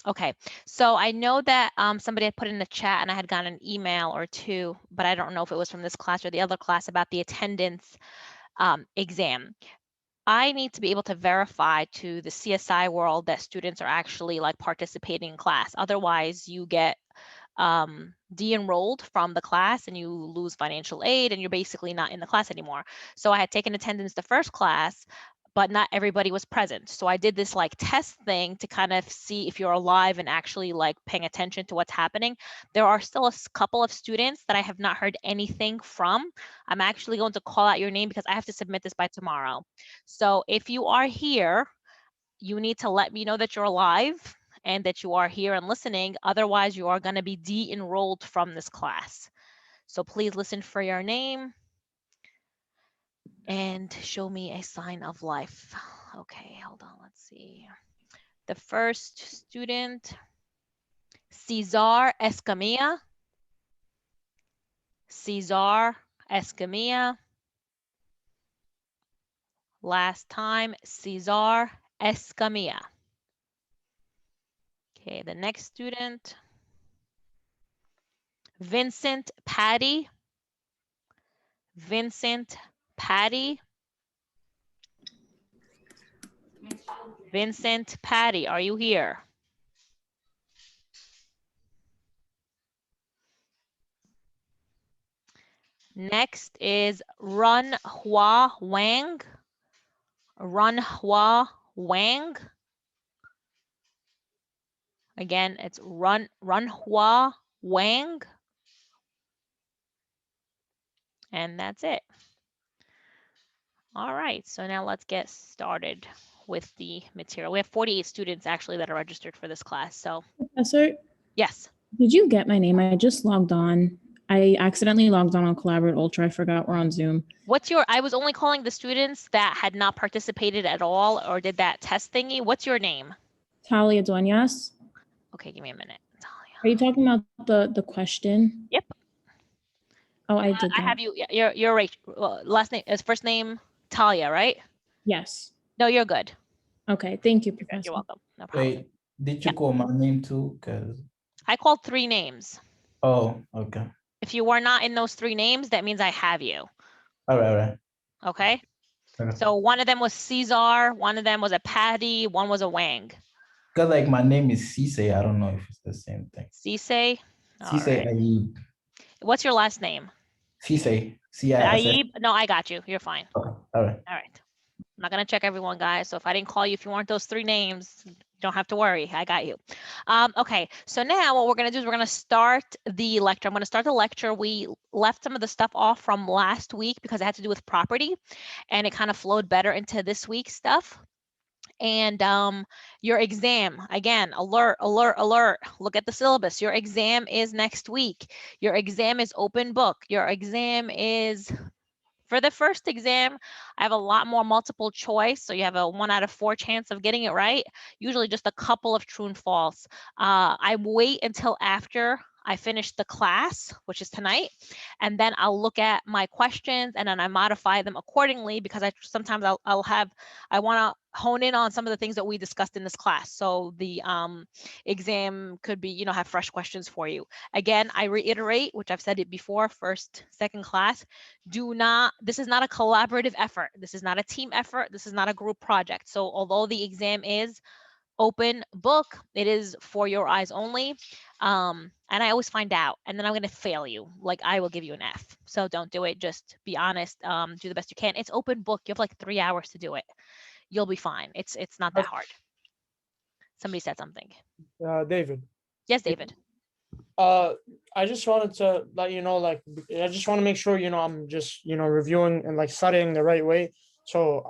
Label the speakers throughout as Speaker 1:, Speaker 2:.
Speaker 1: Okay, so I know that somebody had put in the chat and I had gotten an email or two, but I don't know if it was from this class or the other class about the attendance exam. I need to be able to verify to the CSI world that students are actually like participating in class. Otherwise, you get de-enrolled from the class and you lose financial aid and you're basically not in the class anymore. So I had taken attendance the first class, but not everybody was present. So I did this like test thing to kind of see if you're alive and actually like paying attention to what's happening. There are still a couple of students that I have not heard anything from. I'm actually going to call out your name because I have to submit this by tomorrow. So if you are here, you need to let me know that you're alive and that you are here and listening. Otherwise, you are going to be de-enrolled from this class. So please listen for your name and show me a sign of life. Okay, hold on. Let's see. The first student, Cesar Escamilla. Cesar Escamilla. Last time, Cesar Escamilla. Okay, the next student, Vincent Patty. Vincent Patty. Vincent Patty, are you here? Next is Run Hua Wang. Run Hua Wang. Again, it's Run Hua Wang. And that's it. All right, so now let's get started with the material. We have 48 students actually that are registered for this class. So,
Speaker 2: Professor,
Speaker 1: yes.
Speaker 2: did you get my name? I just logged on. I accidentally logged on Collaborate Ultra. I forgot we're on Zoom.
Speaker 1: I was only calling the students that had not participated at all or did that test thingy. What's your name?
Speaker 2: Talia Duenas.
Speaker 1: Okay, give me a minute. Talia.
Speaker 2: Are you talking about the question?
Speaker 1: Yep.
Speaker 2: Oh, I did that.
Speaker 1: I have you. You're right. Last name is first name Talia, right?
Speaker 2: Yes.
Speaker 1: No, you're good.
Speaker 2: Okay, thank you, Professor.
Speaker 1: You're welcome. No problem.
Speaker 3: Wait, did you call my name too? Cause
Speaker 1: I called 3 names.
Speaker 3: oh, okay.
Speaker 1: If you were not in those 3 names, that means I have you.
Speaker 3: All right.
Speaker 1: Okay.
Speaker 3: Okay.
Speaker 1: So one of them was Cesar, one of them was a Patty, one was a Wang.
Speaker 3: Cause like my name is Cisse. I don't know if it's the same thing.
Speaker 1: Cisse.
Speaker 3: Cisse
Speaker 1: Right.
Speaker 3: Ayib.
Speaker 1: What's your last name?
Speaker 3: Cisse. C-I-S-S.
Speaker 1: Ayib. No, I got you. You're fine.
Speaker 3: Okay. All right.
Speaker 1: All right. I'm not going to check everyone, guys. So if I didn't call you, if you weren't those 3 names, don't have to worry. I got you. Okay. So now what we're going to do is we're going to start the lecture. I'm going to start the lecture. We left some of the stuff off from last week because it had to do with property and it kind of flowed better into this week's stuff. And your exam, again, alert, alert, alert. Look at the syllabus. Your exam is next week. Your exam is open book. Your exam is, for the first exam, I have a lot more multiple choice. So you have a 1 out of 4 chance of getting it right. Usually just a couple of true and false. I wait until after I finish the class, which is tonight, and then I'll look at my questions and then I modify them accordingly because sometimes I want to hone in on some of the things that we discussed in this class. So the exam could be, have fresh questions for you. Again, I reiterate, which I've said it before, first, second class, this is not a collaborative effort. This is not a team effort. This is not a group project. So although the exam is open book, it is for your eyes only. And I always find out, and then I'm going to fail you. Like I will give you an F. So don't do it. Just be honest. Do the best you can. It's open book. You have like 3 hours to do it. You'll be fine. It's not that hard. Somebody said something.
Speaker 4: David.
Speaker 1: Yes, David.
Speaker 4: I just wanted to let you know, like, I just want to make sure, I'm just, reviewing and like studying the right way. So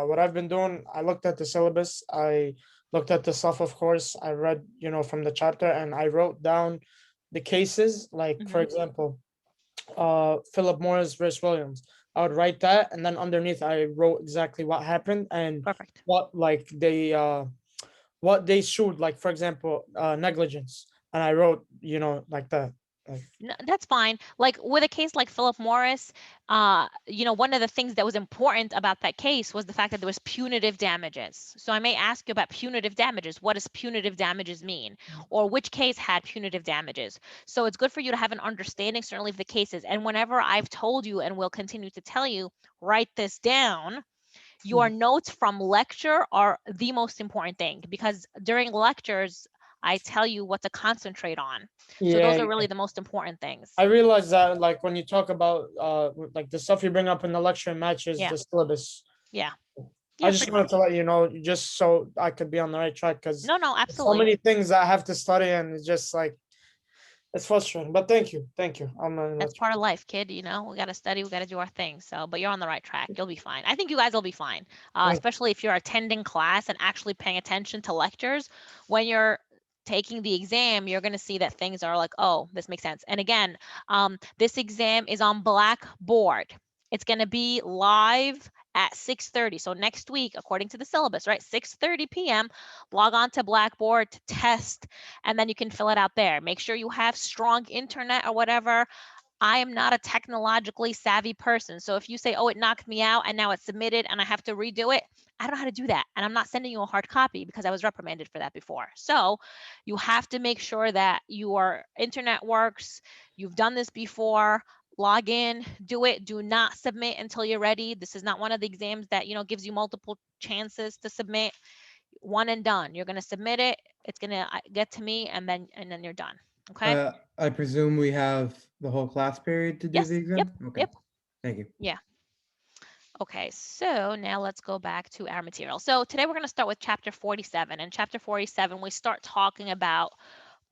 Speaker 4: what I've been doing, I looked at the syllabus. I looked at the stuff, of course. I read, from the chapter, and I wrote down the cases. Like, for example, Philip Morris versus Williams. I would write that, and then underneath I wrote exactly what happened and
Speaker 1: Perfect.
Speaker 4: what they sued. Like, for example, negligence, and I wrote, like that.
Speaker 1: No, that's fine. Like with a case like Philip Morris, one of the things that was important about that case was the fact that there was punitive damages. So I may ask you about punitive damages. What does punitive damages mean? Or which case had punitive damages? So it's good for you to have an understanding, certainly of the cases. And whenever I've told you and will continue to tell you, write this down. Your notes from lecture are the most important thing, because during lectures, I tell you what to concentrate on. So those are really the most important things.
Speaker 4: I realize that, like, when you talk about like the stuff you bring up in the lecture matches
Speaker 1: Yeah.
Speaker 4: the syllabus.
Speaker 1: Yeah.
Speaker 4: I just wanted to let you know, just so I could be on the right track, because
Speaker 1: No,
Speaker 4: so
Speaker 1: absolutely.
Speaker 4: many things that I have to study, and it's just like, it's frustrating. But thank you.
Speaker 1: That's part of life, kid. We got to study, we got to do our thing. So, but you're on the right track. You'll be fine. I think you guys will be fine, especially if you're attending class and actually paying attention to lectures. When you're taking the exam, you're going to see that things are like, oh, this makes sense. And again, this exam is on Blackboard. It's going to be live at 6:30. So next week, according to the syllabus, right, 6:30 p.m., log on to Blackboard to test, and then you can fill it out there. Make sure you have strong internet or whatever. I am not a technologically savvy person. So if you say, oh, it knocked me out and now it's submitted and I have to redo it, I don't know how to do that. And I'm not sending you a hard copy because I was reprimanded for that before. So you have to make sure that your internet works. You've done this before. Log in, do it. Do not submit until you're ready. This is not one of the exams that, gives you multiple chances to submit. One and done. You're going to submit it. It's going to get to me, and then you're done. Okay.
Speaker 5: I presume we have the whole class period to do
Speaker 1: Yes.
Speaker 5: the exam?
Speaker 1: Yep.
Speaker 5: Okay.
Speaker 1: Yep.
Speaker 5: Thank you.
Speaker 1: Yeah. Okay, so now let's go back to our material. So today we're going to start with chapter 47. And chapter 47, we start talking about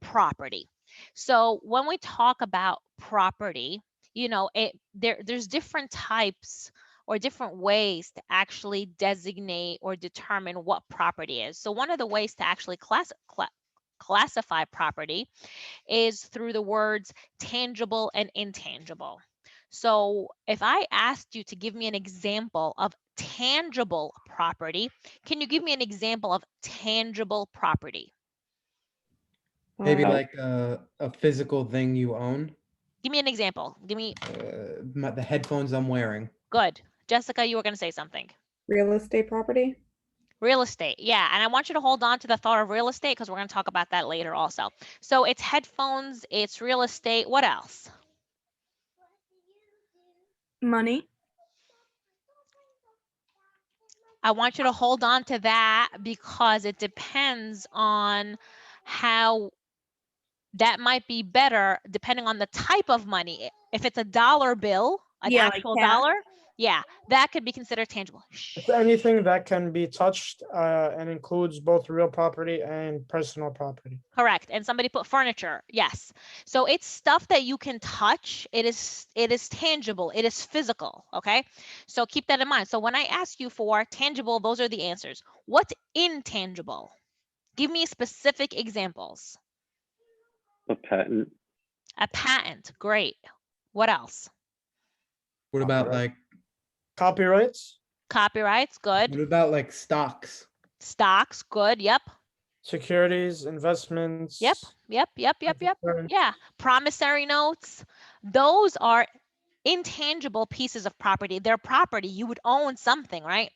Speaker 1: property. So when we talk about property, there's different types or different ways to actually designate or determine what property is. So one of the ways to actually classify property is through the words tangible and intangible. So if I asked you to give me an example of tangible property, can you give me an example of tangible property?
Speaker 5: Maybe like a physical thing you own.
Speaker 1: Give me an example. Give me.
Speaker 5: The headphones I'm wearing.
Speaker 1: Good. Jessica, you were going to say something.
Speaker 6: Real estate property.
Speaker 1: Real estate. Yeah. And I want you to hold on to the thought of real estate because we're going to talk about that later also. So it's headphones, it's real estate. What else?
Speaker 6: Money.
Speaker 1: I want you to hold on to that because it depends on how that might be better depending on the type of money. If it's a dollar bill, an actual dollar, yeah, that could be considered tangible.
Speaker 4: It's anything that can be touched and includes both real property and personal property.
Speaker 1: Correct. And somebody put furniture. Yes. So it's stuff that you can touch. It is tangible. It is physical. Okay. So keep that in mind. So when I ask you for tangible, those are the answers. What's intangible? Give me specific examples.
Speaker 7: A patent.
Speaker 1: A patent. Great. What else?
Speaker 5: What about like
Speaker 4: Copyrights?
Speaker 1: Copyrights. Good.
Speaker 5: what about like stocks?
Speaker 1: Stocks. Good. Yep.
Speaker 4: Securities, investments.
Speaker 1: Yep. Yeah. Promissory notes. Those are intangible pieces of property. They're property. You would own something, right?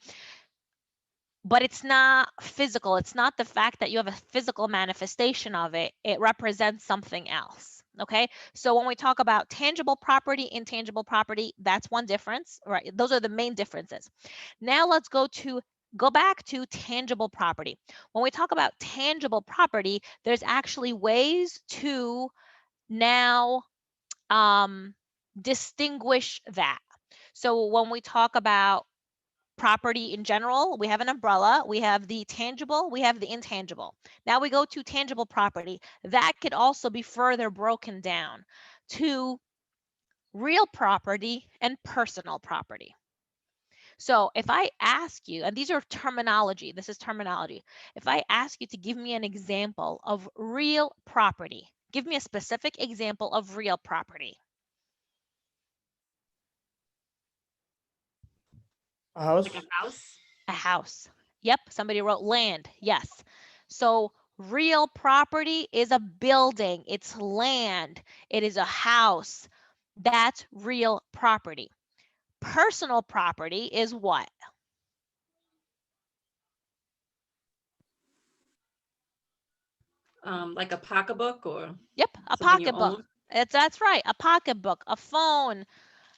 Speaker 1: But it's not physical. It's not the fact that you have a physical manifestation of it. It represents something else. Okay. So when we talk about tangible property, intangible property, that's one difference, right? Those are the main differences. Now let's go back to tangible property. When we talk about tangible property, there's actually ways to now distinguish that. So when we talk about property in general, we have an umbrella, we have the tangible, we have the intangible. Now we go to tangible property. That could also be further broken down to real property and personal property. So if I ask you, and these are terminology, this is terminology. If I ask you to give me an example of real property, give me a specific example of real property.
Speaker 4: A house.
Speaker 1: A house. Yep. Somebody wrote land. Yes. So Real property is a building, it's land, it is a house. That's real property. Personal property is what?
Speaker 8: Like a pocketbook or
Speaker 1: Yep, a
Speaker 8: something you
Speaker 1: pocketbook.
Speaker 8: own?
Speaker 1: That's right, a pocketbook, a phone,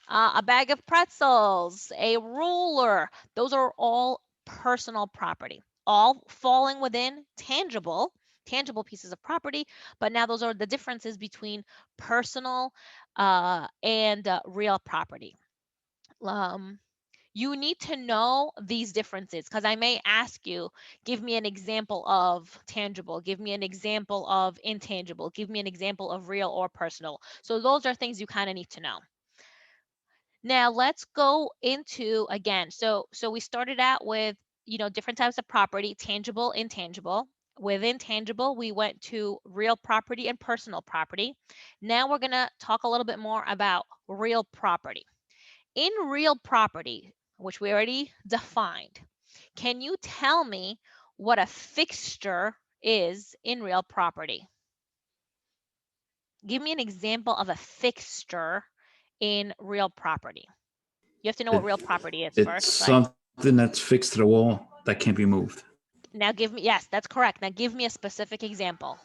Speaker 1: a bag of pretzels, a ruler. Those are all personal property, all falling within tangible pieces of property. But now those are the differences between personal and real property. You need to know these differences because I may ask you, give me an example of tangible, give me an example of intangible, give me an example of real or personal. So those are things you kind of need to know. Now let's go into, again, so we started out with, different types of property, tangible, intangible. With intangible, we went to real property and personal property. Now we're going to talk a little bit more about real property. In real property, which we already defined, can you tell me what a fixture is in real property? Give me an example of a fixture in real property. You have to know what real property is
Speaker 9: It's
Speaker 1: first, right?
Speaker 9: something that's fixed to the wall that can't be moved.
Speaker 1: Now give me, yes, that's correct. Now give me a specific example.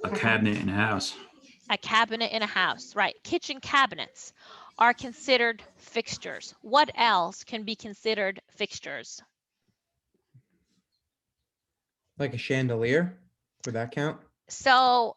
Speaker 9: A cabinet in a house.
Speaker 1: A cabinet in a house, right? Kitchen cabinets are considered fixtures. What else can be considered fixtures?
Speaker 5: Like a chandelier, would that count?
Speaker 1: So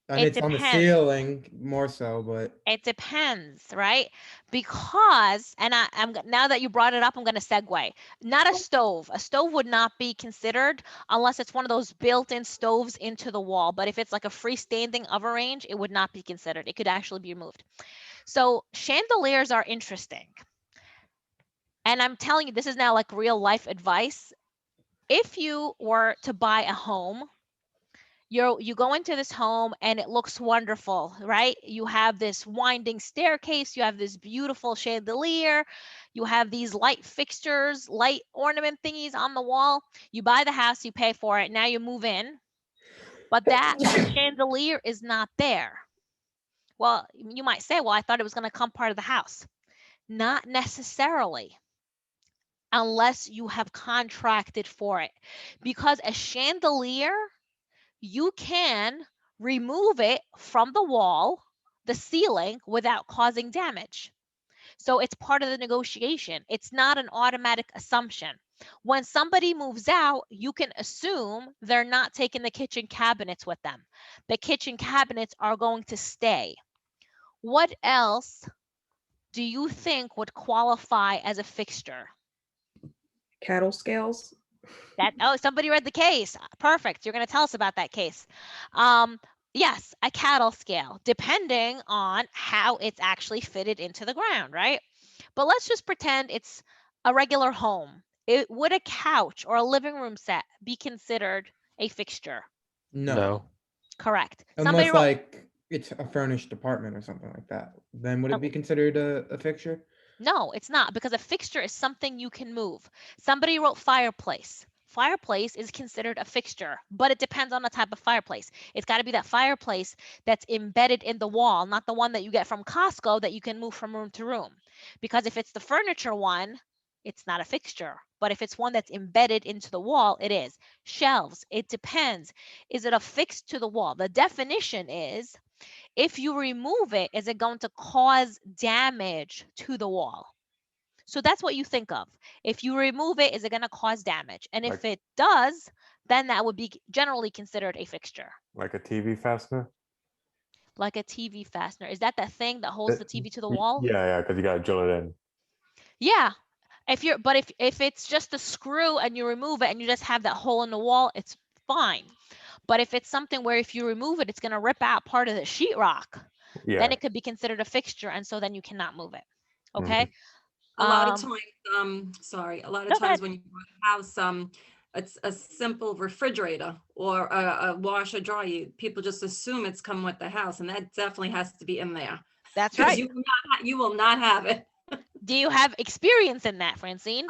Speaker 5: And
Speaker 1: it
Speaker 5: it's on the
Speaker 1: depends.
Speaker 5: ceiling more so, but
Speaker 1: It depends, right? Because, and I'm now that you brought it up, I'm going to segue. Not a stove. A stove would not be considered unless it's one of those built-in stoves into the wall. But if it's like a freestanding oven range, it would not be considered. It could actually be removed. So chandeliers are interesting. And I'm telling you, this is now like real life advice. If you were to buy a home, you go into this home and it looks wonderful, right? You have this winding staircase, you have this beautiful chandelier, you have these light fixtures, light ornament thingies on the wall. You buy the house, you pay for it, now you move in, but that chandelier is not there. Well, you might say, well, I thought it was going to come part of the house. Not necessarily, unless you have contracted for it, because a chandelier, you can remove it from the wall, the ceiling, without causing damage. So it's part of the negotiation. It's not an automatic assumption. When somebody moves out, you can assume they're not taking the kitchen cabinets with them. The kitchen cabinets are going to stay. What else do you think would qualify as a fixture?
Speaker 6: Cattle scales.
Speaker 1: Somebody read the case. Perfect. You're going to tell us about that case. Yes, a cattle scale, depending on how it's actually fitted into the ground, right? But let's just pretend it's a regular home. Would a couch or a living room set be considered a fixture?
Speaker 5: no.
Speaker 1: Correct.
Speaker 5: Unless like it's a furnished apartment or something like that. Then would it be considered a fixture?
Speaker 1: No, it's not, because a fixture is something you can move. Somebody wrote fireplace. Fireplace is considered a fixture, but it depends on the type of fireplace. It's got to be that fireplace that's embedded in the wall, not the one that you get from Costco that you can move from room to room. Because if it's the furniture one, it's not a fixture. But if it's one that's embedded into the wall, it is. Shelves, it depends. Is it affixed to the wall? The definition is, if you remove it, is it going to cause damage to the wall? So that's what you think of. If you remove it, is it going to cause damage? And if it does, then that would be generally considered a fixture.
Speaker 10: Like a TV fastener?
Speaker 1: Like a TV fastener. Is that the thing that holds the TV to the wall?
Speaker 10: Yeah, because you got to drill it in.
Speaker 1: Yeah. If it's just a screw and you remove it and you just have that hole in the wall, it's fine. But if it's something where if you remove it, it's going to rip out part of the sheetrock, then it could be considered a fixture, and so then you cannot move it. Okay.
Speaker 8: A lot of times, a lot of times when you buy a house, it's a simple refrigerator or a washer dryer. People just assume it's come with the house, and that definitely has to be in there.
Speaker 1: That's right.
Speaker 8: You will not have it.
Speaker 1: Do you have experience in that, Francine?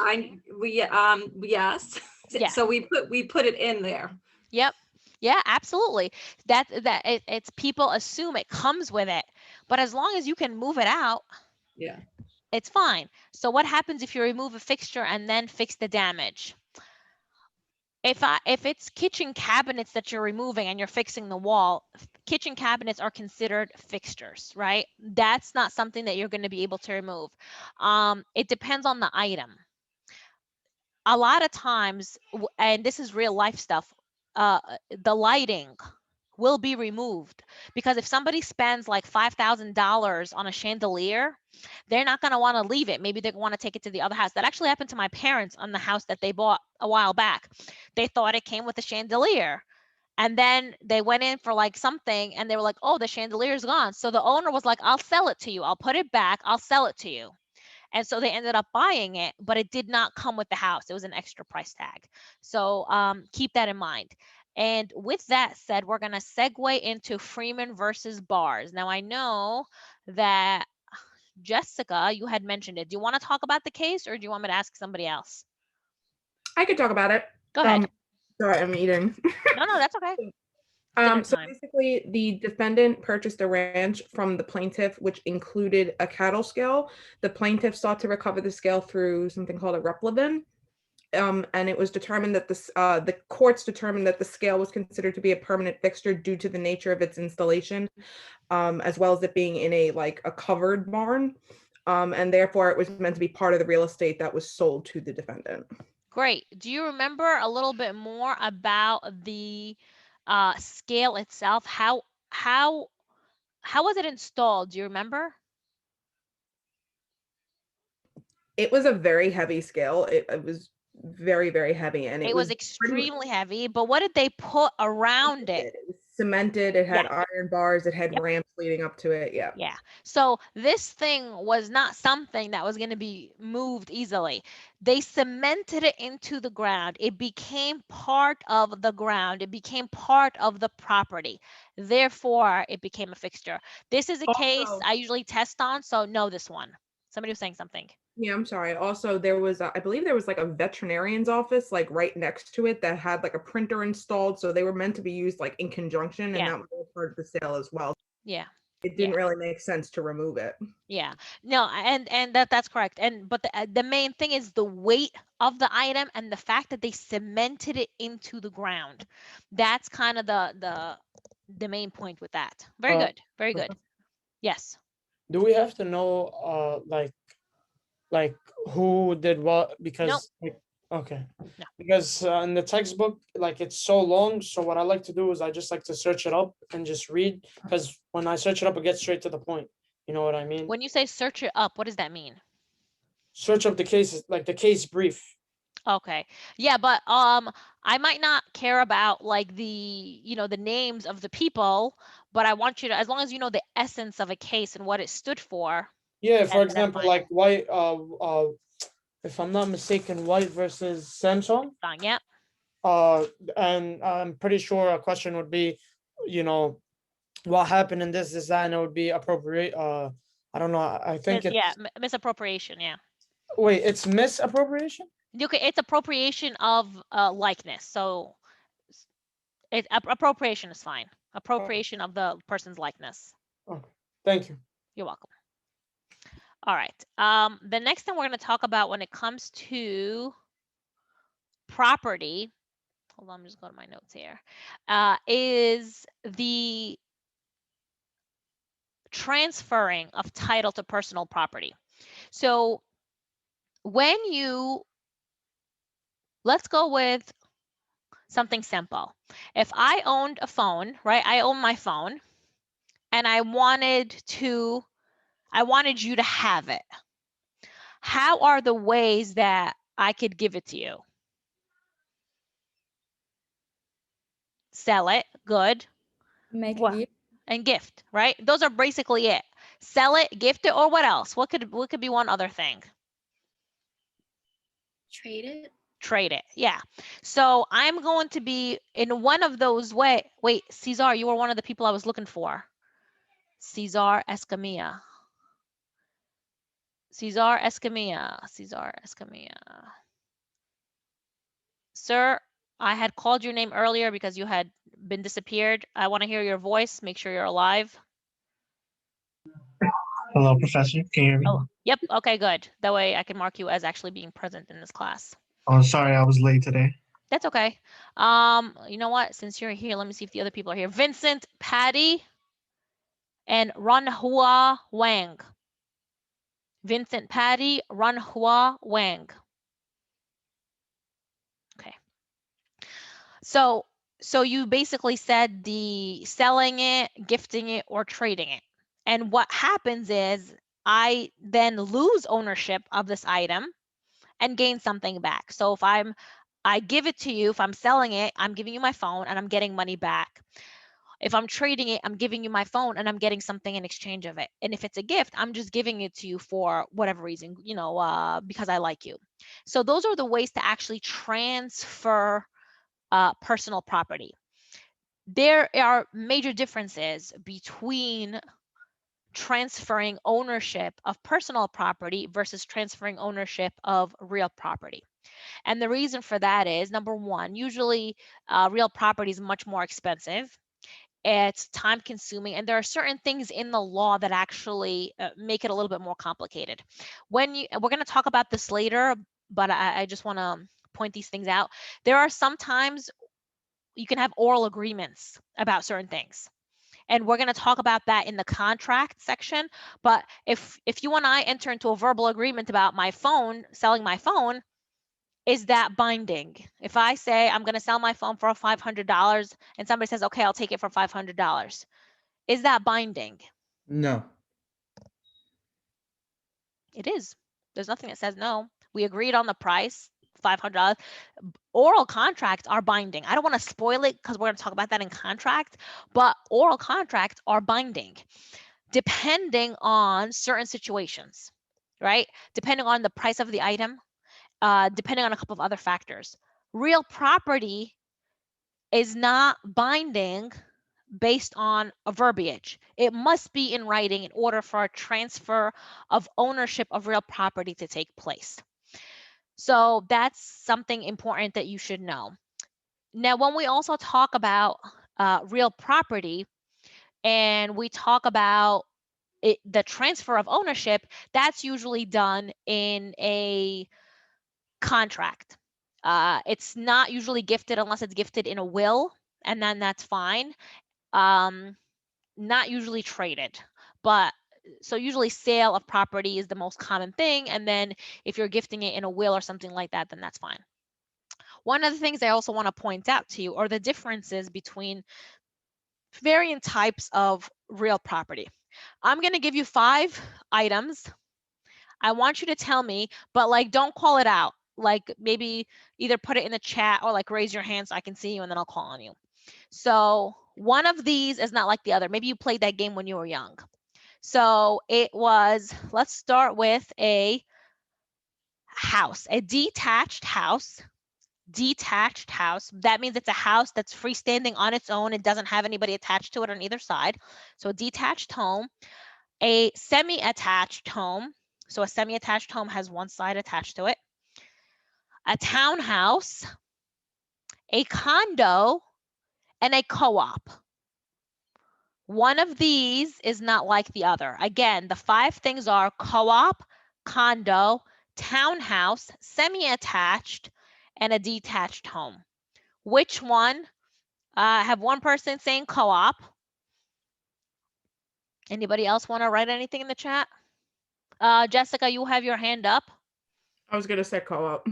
Speaker 8: Yes.
Speaker 1: Yeah.
Speaker 8: So we put it in there.
Speaker 1: Yep. Yeah, absolutely. It's people assume it comes with it, but as long as you can move it out,
Speaker 6: Yeah.
Speaker 1: it's fine. So what happens if you remove a fixture and then fix the damage? If it's kitchen cabinets that you're removing and you're fixing the wall, kitchen cabinets are considered fixtures, right? That's not something that you're going to be able to remove. It depends on the item. A lot of times, and this is real life stuff, the lighting will be removed, because if somebody spends like $5,000 on a chandelier, they're not going to want to leave it. Maybe they want to take it to the other house. That actually happened to my parents on the house that they bought a while back. They thought it came with a chandelier, and then they went in for like something and they were like, oh, the chandelier is gone. So the owner was like, I'll sell it to you. I'll put it back. I'll sell it to you. And so they ended up buying it, but it did not come with the house. It was an extra price tag. So keep that in mind. And with that said, we're going to segue into Freeman versus Bars. Now, I know that Jessica, you had mentioned it. Do you want to talk about the case, or do you want me to ask somebody else?
Speaker 6: I could talk about it.
Speaker 1: Go ahead.
Speaker 6: Sorry, I'm eating.
Speaker 1: No, that's okay. Dinner
Speaker 6: So
Speaker 1: time.
Speaker 6: basically, the defendant purchased a ranch from the plaintiff, which included a cattle scale. The plaintiff sought to recover the scale through something called a replevin. And it was determined that the courts determined that the scale was considered to be a permanent fixture due to the nature of its installation, as well as it being in a covered barn. And therefore, it was meant to be part of the real estate that was sold to the defendant.
Speaker 1: Great. Do you remember a little bit more about the scale itself? How was it installed? Do you remember?
Speaker 6: It was a very heavy scale. It was very, very heavy, and
Speaker 1: It was extremely heavy, but what did they put around it?
Speaker 6: It was cemented. It had
Speaker 1: Yeah.
Speaker 6: iron bars. It had
Speaker 1: Yep.
Speaker 6: ramps leading up to it. Yeah.
Speaker 1: Yeah. So this thing was not something that was going to be moved easily. They cemented it into the ground. It became part of the ground. It became part of the property. Therefore, it became a fixture. This is a case
Speaker 6: Also-
Speaker 1: I usually test on, so know this one. Somebody was saying something.
Speaker 6: Yeah, I'm sorry. Also, there was, I believe there was like a veterinarian's office like right next to it that had like a printer installed. So they were meant to be used like in conjunction, and
Speaker 1: Yeah.
Speaker 6: that was all part of the sale as well.
Speaker 1: Yeah.
Speaker 6: It didn't really make sense to remove it.
Speaker 1: Yeah. No, and that's correct. But the main thing is the weight of the item and the fact that they cemented it into the ground. That's kind of the main point with that. Very good. Very good. Yes.
Speaker 4: Do we have to know like who did what? Because okay.
Speaker 1: No.
Speaker 4: Because in the textbook, like it's so long. So what I like to do is I just like to search it up and just read. Because when I search it up, it gets straight to the point. You know what I mean?
Speaker 1: When you say search it up, what does that mean?
Speaker 4: Search up the cases, like the case brief.
Speaker 1: Okay. Yeah, but I might not care about like the names of the people, but I want you to, as long as you know the essence of a case and what it stood for.
Speaker 4: Yeah, for
Speaker 1: that's
Speaker 4: example,
Speaker 1: fine.
Speaker 4: like White, if I'm not mistaken, White versus Samsung.
Speaker 1: Yeah.
Speaker 4: And I'm pretty sure a question would be, what happened in this, that, and it would be appropriate. I don't know. I think it's
Speaker 1: Misappropriation. Yeah.
Speaker 4: wait, it's misappropriation.
Speaker 1: Okay, it's appropriation of likeness. So appropriation is fine. Appropriation of the person's likeness.
Speaker 4: Okay, thank you.
Speaker 1: You're welcome. All right. The next thing we're going to talk about when it comes to property, hold on, I'm just going to my notes here, is the transferring of title to personal property. So when let's go with something simple. If I owned a phone, right? I own my phone and I wanted you to have it. How are the ways that I could give it to you? Sell it, good.
Speaker 11: Make a gift.
Speaker 1: And gift, right? Those are basically it. Sell it, gift it, or what else? What could be one other thing?
Speaker 11: Trade it.
Speaker 1: Trade it, yeah. So I'm going to be in one of those ways. Wait, Cesar, you were one of the people I was looking for. Cesar Escamilla. Sir, I had called your name earlier because you had been disappeared. I want to hear your voice. Make sure you're alive.
Speaker 12: Hello, Professor. Can you hear me?
Speaker 1: Oh, yep. Okay, good. That way I can mark you as actually being present in this class.
Speaker 12: Oh, sorry, I was late today.
Speaker 1: That's okay. You know what? Since you're here, let me see if the other people are here. Vincent, Patty, and Runhua Wang. Vincent, Patty, Runhua Wang. Okay. So you basically said the selling it, gifting it, or trading it. And what happens is I then lose ownership of this item and gain something back. So if I give it to you, if I'm selling it, I'm giving you my phone and I'm getting money back. If I'm trading it, I'm giving you my phone and I'm getting something in exchange of it. And if it's a gift, I'm just giving it to you for whatever reason, you know, because I like you. So those are the ways to actually transfer personal property. There are major differences between transferring ownership of personal property versus transferring ownership of real property. And the reason for that is, number one, usually real property is much more expensive. It's time consuming, and there are certain things in the law that actually make it a little bit more complicated. We're going to talk about this later, but I just want to point these things out. There are sometimes you can have oral agreements about certain things. And we're going to talk about that in the contract section. But if you and I enter into a verbal agreement about my phone, selling my phone, is that binding? If I say I'm going to sell my phone for $500 and somebody says, okay, I'll take it for $500, is that binding?
Speaker 5: No.
Speaker 1: It is. There's nothing that says no. We agreed on the price, $500. Oral contracts are binding. I don't want to spoil it because we're going to talk about that in contract, but oral contracts are binding depending on certain situations, right? Depending on the price of the item, depending on a couple of other factors. Real property is not binding based on a verbiage. It must be in writing in order for a transfer of ownership of real property to take place. So that's something important that you should know. Now, when we also talk about real property and we talk about the transfer of ownership, that's usually done in a contract. It's not usually gifted unless it's gifted in a will, and then that's fine. Not usually traded, but so usually sale of property is the most common thing. And then if you're gifting it in a will or something like that, then that's fine. One of the things I also want to point out to you are the differences between varying types of real property. I'm going to give you 5 items. I want you to tell me, but like, don't call it out. Like maybe either put it in the chat or like raise your hand so I can see you and then I'll call on you. So one of these is not like the other. Maybe you played that game when you were young. So it was, let's start with a house, a detached house. Detached house. That means it's a house that's freestanding on its own. It doesn't have anybody attached to it on either side. So a detached home. A semi-attached home. So a semi-attached home has one side attached to it. A townhouse, a condo, and a co-op. One of these is not like the other. Again, the 5 things are co-op, condo, townhouse, semi-attached, and a detached home. Which one? I have one person saying co-op. Anybody else want to write anything in the chat? Jessica, you have your hand up.
Speaker 6: I was going to say co-op.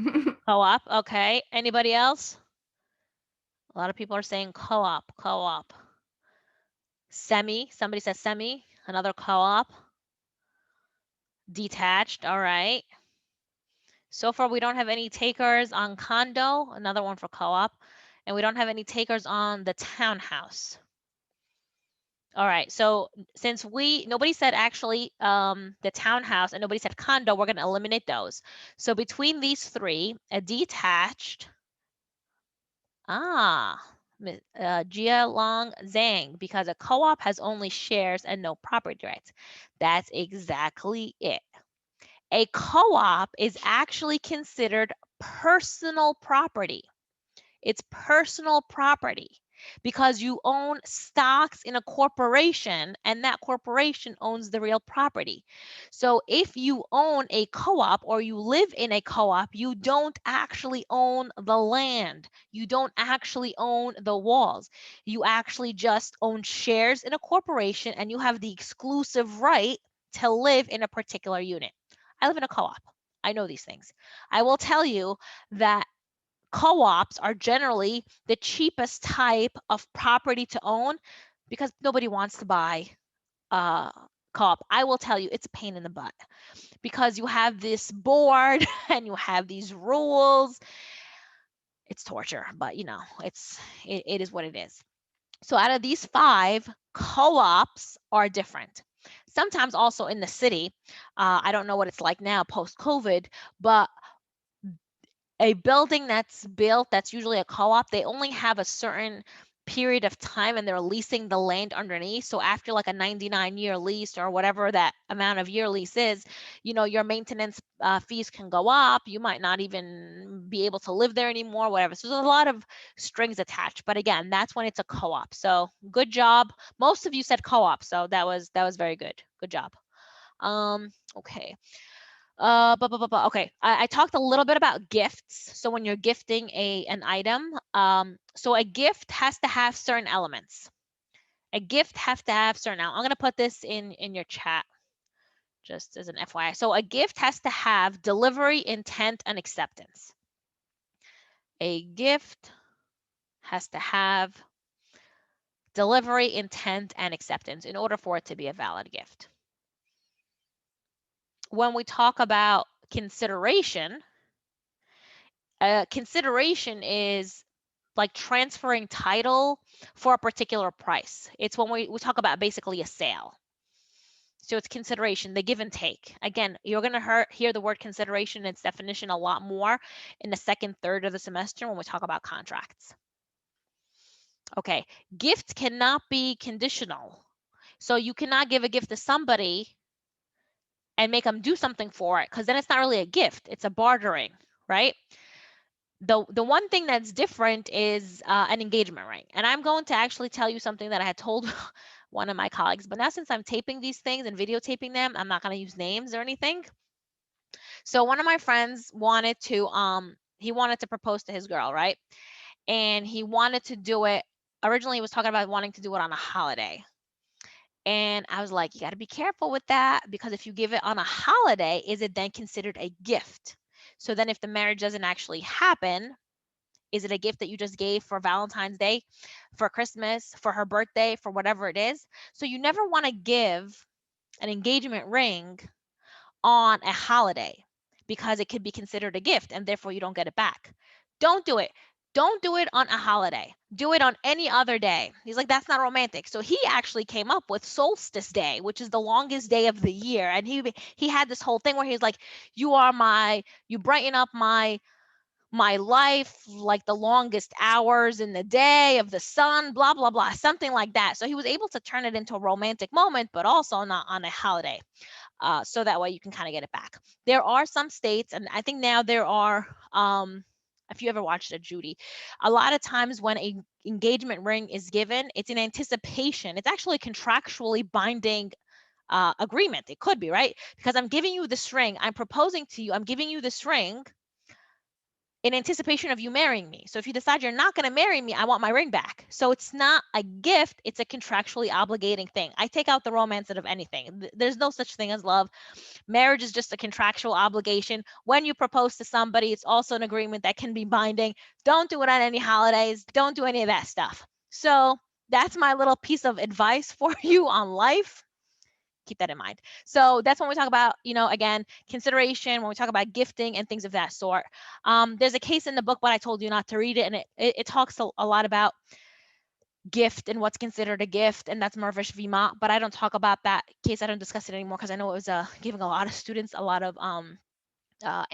Speaker 1: Co-op, okay. Anybody else? A lot of people are saying co-op, co-op. Semi, somebody says semi, another co-op. Detached, all right. So far, we don't have any takers on condo, another one for co-op, and we don't have any takers on the townhouse. All right, so since nobody said actually the townhouse and nobody said condo, we're going to eliminate those. So between these 3, a detached, Jia Long Zhang, because a co-op has only shares and no property rights. That's exactly it. A co-op is actually considered personal property. It's personal property because you own stocks in a corporation and that corporation owns the real property. So if you own a co-op or you live in a co-op, you don't actually own the land. You don't actually own the walls. You actually just own shares in a corporation and you have the exclusive right to live in a particular unit. I live in a co-op. I know these things. I will tell you that co-ops are generally the cheapest type of property to own because nobody wants to buy a co-op. I will tell you it's a pain in the butt because you have this board and you have these rules. It's torture, but you know, it is what it is. So out of these 5, co-ops are different. Sometimes also in the city, I don't know what it's like now post-COVID, but a building that's built, that's usually a co-op, they only have a certain period of time and they're leasing the land underneath. So after like a 99-year lease or whatever that amount of year lease is, you know, your maintenance fees can go up. You might not even be able to live there anymore, whatever. So there's a lot of strings attached. But again, that's when it's a co-op. So good job. Most of you said co-op, so that was very good. Good job. Okay. Okay, I talked a little bit about gifts. So when you're gifting an item, so a gift has to have certain elements. A gift has to have certain. I'm going to put this in your chat, just as an FYI. So a gift has to have delivery, intent, and acceptance. A gift has to have delivery, intent, and acceptance in order for it to be a valid gift. When we talk about consideration, consideration is like transferring title for a particular price. It's when we talk about basically a sale. So it's consideration, the give and take. Again, you're going to hear the word consideration and its definition a lot more in the second third of the semester when we talk about contracts. Okay, gifts cannot be conditional. So you cannot give a gift to somebody and make them do something for it, because then it's not really a gift, it's a bartering, right? The one thing that's different is an engagement ring. And I'm going to actually tell you something that I had told one of my colleagues, but now since I'm taping these things and videotaping them, I'm not going to use names or anything. So one of my friends wanted to, he wanted to propose to his girl, right? And he wanted to do it, originally he was talking about wanting to do it on a holiday. And I was like, you got to be careful with that, because if you give it on a holiday, is it then considered a gift? So then if the marriage doesn't actually happen, is it a gift that you just gave for Valentine's Day, for Christmas, for her birthday, for whatever it is? So you never want to give an engagement ring on a holiday because it could be considered a gift and therefore you don't get it back. Don't do it. Don't do it on a holiday. Do it on any other day. He's like, that's not romantic. So he actually came up with Solstice Day, which is the longest day of the year. And he had this whole thing where he's like, you brighten up my life, like the longest hours in the day of the sun, blah, blah, blah, something like that. So he was able to turn it into a romantic moment, but also not on a holiday. So that way you can kind of get it back. There are some states, and I think now there are, if you ever watched a Judy, a lot of times when a engagement ring is given, it's in anticipation. It's actually contractually binding agreement. It could be, right? Because I'm giving you this ring, I'm proposing to you, I'm giving you this ring in anticipation of you marrying me. So if you decide you're not going to marry me, I want my ring back. So it's not a gift, it's a contractually obligating thing. I take out the romance out of anything. There's no such thing as love. Marriage is just a contractual obligation. When you propose to somebody, it's also an agreement that can be binding. Don't do it on any holidays. Don't do any of that stuff. So that's my little piece of advice for you on life. Keep that in mind. So that's when we talk about, again, consideration, when we talk about gifting and things of that sort. There's a case in the book, but I told you not to read it. And it talks a lot about gift and what's considered a gift. And that's Mervish v. Mott. But I don't talk about that case. I don't discuss it anymore because I know it was giving a lot of students a lot of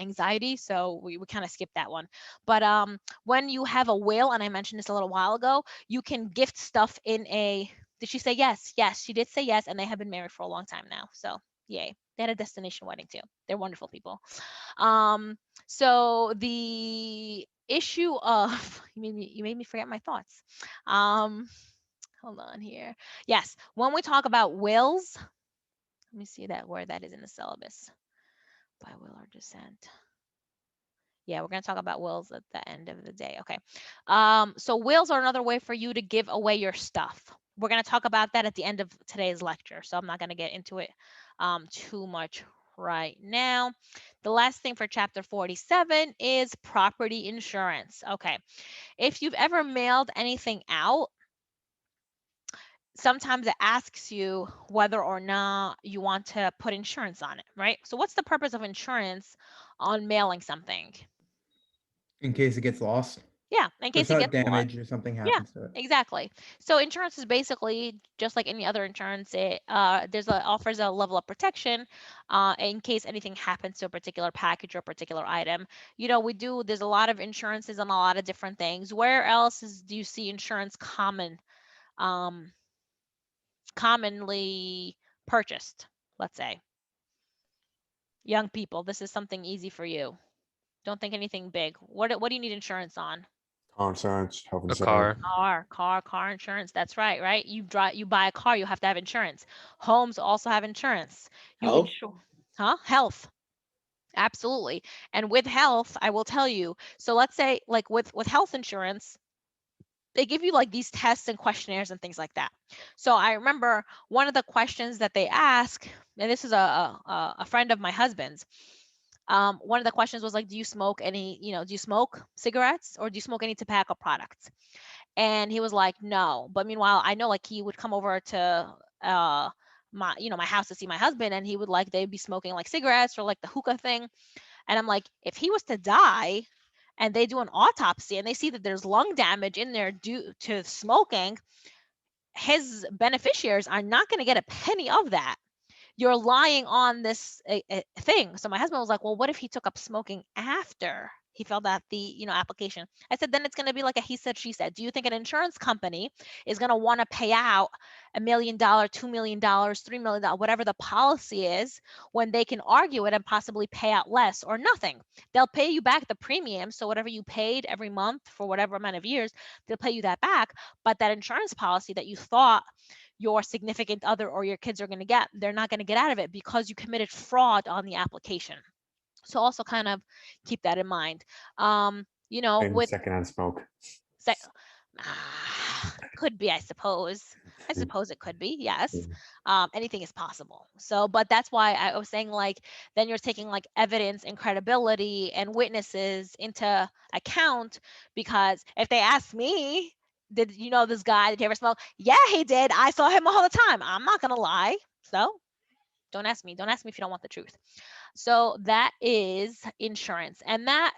Speaker 1: anxiety. So we kind of skip that one. But when you have a will, and I mentioned this a little while ago, you can gift stuff in a... Did she say yes? Yes, she did say yes, and they have been married for a long time now. So yay. They had a destination wedding too. They're wonderful people. So the issue of you made me forget my thoughts. Hold on here. Yes, when we talk about wills, let me see that where that is in the syllabus. By will or descent. Yeah, we're going to talk about wills at the end of the day. Okay. So wills are another way for you to give away your stuff. We're going to talk about that at the end of today's lecture, so I'm not going to get into it too much right now. The last thing for chapter 47 is property insurance. Okay. If you've ever mailed anything out, sometimes it asks you whether or not you want to put insurance on it, right? So what's the purpose of insurance on mailing something?
Speaker 5: In case it gets lost.
Speaker 1: Yeah, in case it
Speaker 5: Without
Speaker 1: gets lost.
Speaker 5: damage or something
Speaker 1: Yeah,
Speaker 5: happens to it.
Speaker 1: exactly. So insurance is basically just like any other insurance. It offers a level of protection in case anything happens to a particular package or a particular item. You know, there's a lot of insurances on a lot of different things. Where else do you see insurance commonly purchased, let's say? Young people, this is something easy for you. Don't think anything big. What do you need insurance on?
Speaker 10: Car insurance, health
Speaker 13: A
Speaker 10: insurance.
Speaker 13: car.
Speaker 1: Car insurance. That's right? You buy a car, you have to have insurance. Homes also have insurance. You
Speaker 14: Health?
Speaker 1: insure, health. Absolutely. And with health, I will tell you. So let's say like with health insurance, they give you like these tests and questionnaires and things like that. So I remember one of the questions that they ask, and this is a friend of my husband's. One of the questions was like, do you smoke do you smoke cigarettes or do you smoke any tobacco products? And he was like, no. But meanwhile, I know like he would come over to my house to see my husband, and he would like they'd be smoking like cigarettes or like the hookah thing. And I'm like, if he was to die and they do an autopsy and they see that there's lung damage in there due to smoking, his beneficiaries are not going to get a penny of that. You're lying on this thing. So my husband was like, well, what if he took up smoking after he filled out the application? I said, then it's going to be like a he said, she said. Do you think an insurance company is going to want to pay out $1 million, $2 million, $3 million, whatever the policy is, when they can argue it and possibly pay out less or nothing? They'll pay you back the premium. So whatever you paid every month for whatever amount of years, they'll pay you that back. But that insurance policy that you thought your significant other or your kids are going to get, they're not going to get out of it because you committed fraud on the application. So also kind of keep that in mind.
Speaker 10: And
Speaker 1: With
Speaker 10: secondhand smoke.
Speaker 1: could be, I suppose it could be, yes. Anything is possible. So, but that's why I was saying, like, then you're taking like evidence and credibility and witnesses into account, because if they ask me, did you know this guy? Did he ever smoke? Yeah, he did. I saw him all the time. I'm not gonna lie. So don't ask me. Don't ask me if you don't want the truth. So that is insurance. And that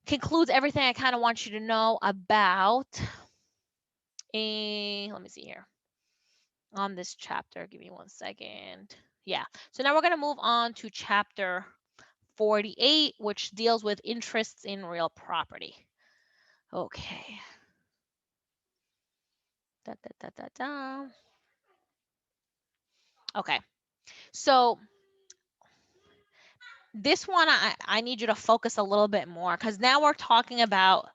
Speaker 1: concludes everything I kind of want you to know about let me see here on this chapter. Give me 1 second. Yeah. So now we're going to move on to chapter 48, which deals with interests in real property. Okay. Okay. So this one, I need you to focus a little bit more, because now we're talking about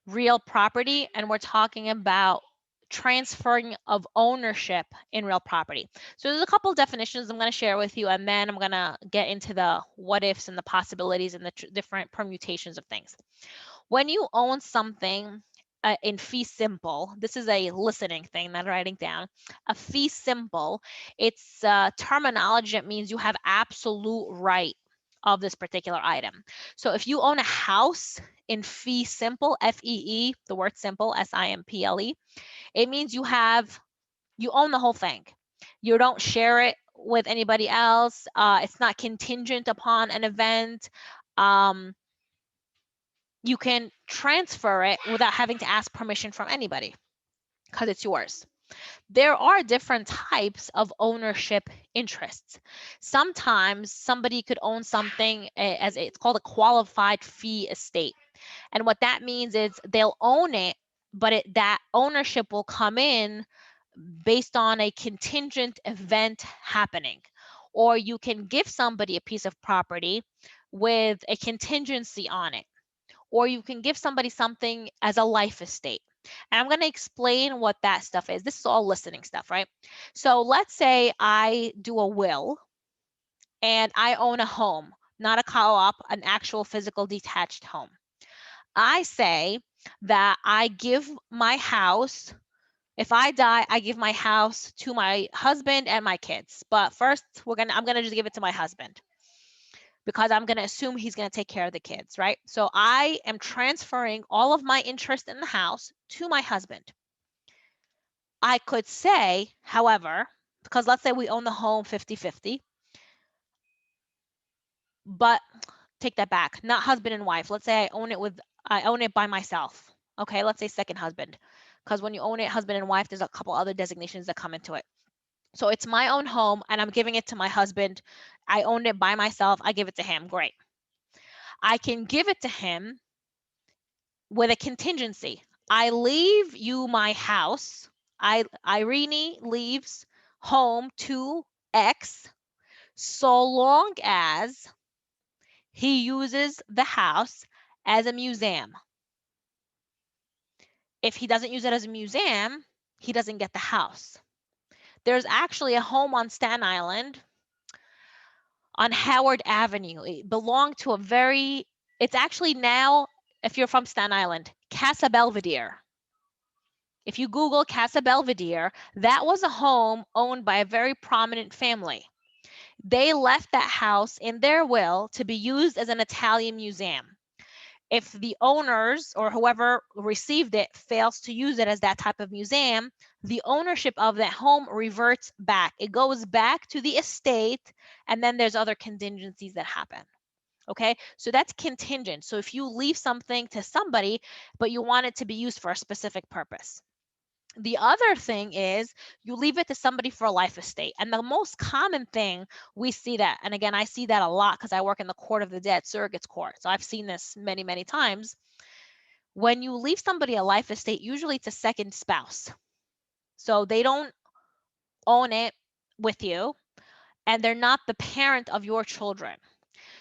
Speaker 1: real property and we're talking about transferring of ownership in real property. So there's a couple of definitions I'm going to share with you, and then I'm going to get into the what ifs and the possibilities and the different permutations of things. When you own something in fee simple, this is a listening thing, not writing down. A fee simple, it's terminology that means you have absolute right of this particular item. So if you own a house in fee simple, F-E-E, the word simple, S-I-M-P-L-E, it means you own the whole thing. You don't share it with anybody else. It's not contingent upon an event. You can transfer it without having to ask permission from anybody because it's yours. There are different types of ownership interests. Sometimes somebody could own something as it's called a qualified fee estate. And what that means is they'll own it, but that ownership will come in based on a contingent event happening. Or you can give somebody a piece of property with a contingency on it. or you can give somebody something as a life estate. And I'm going to explain what that stuff is. This is all listening stuff, right? So let's say I do a will and I own a home, not a co-op, an actual physical detached home. I say that I give my house, if I die, I give my house to my husband and my kids. But first, I'm gonna just give it to my husband because I'm gonna assume he's gonna take care of the kids, right? So I am transferring all of my interest in the house to my husband. I could say, however, because let's say we own the home 50-50, but take that back, not husband and wife. Let's say I own it by myself. Okay, let's say second husband, because when you own it husband and wife, there's a couple other designations that come into it. So it's my own home and I'm giving it to my husband. I own it by myself. I give it to him. Great. I can give it to him with a contingency. I leave you my house. Irini leaves home to X so long as he uses the house as a museum. If he doesn't use it as a museum, he doesn't get the house. There's actually a home on Staten Island on Howard Avenue. It belonged to it's actually now, if you're from Staten Island, Casa Belvedere. If you Google Casa Belvedere, that was a home owned by a very prominent family. They left that house in their will to be used as an Italian museum. If the owners or whoever received it fails to use it as that type of museum, the ownership of that home reverts back. It goes back to the estate, and then there's other contingencies that happen. Okay, so that's contingent. So if you leave something to somebody, but you want it to be used for a specific purpose. The other thing is you leave it to somebody for a life estate. And the most common thing we see that, and again, I see that a lot because I work in the court of the dead, surrogates court. So I've seen this many, many times. When you leave somebody a life estate, usually it's a second spouse. So they don't own it with you and they're not the parent of your children.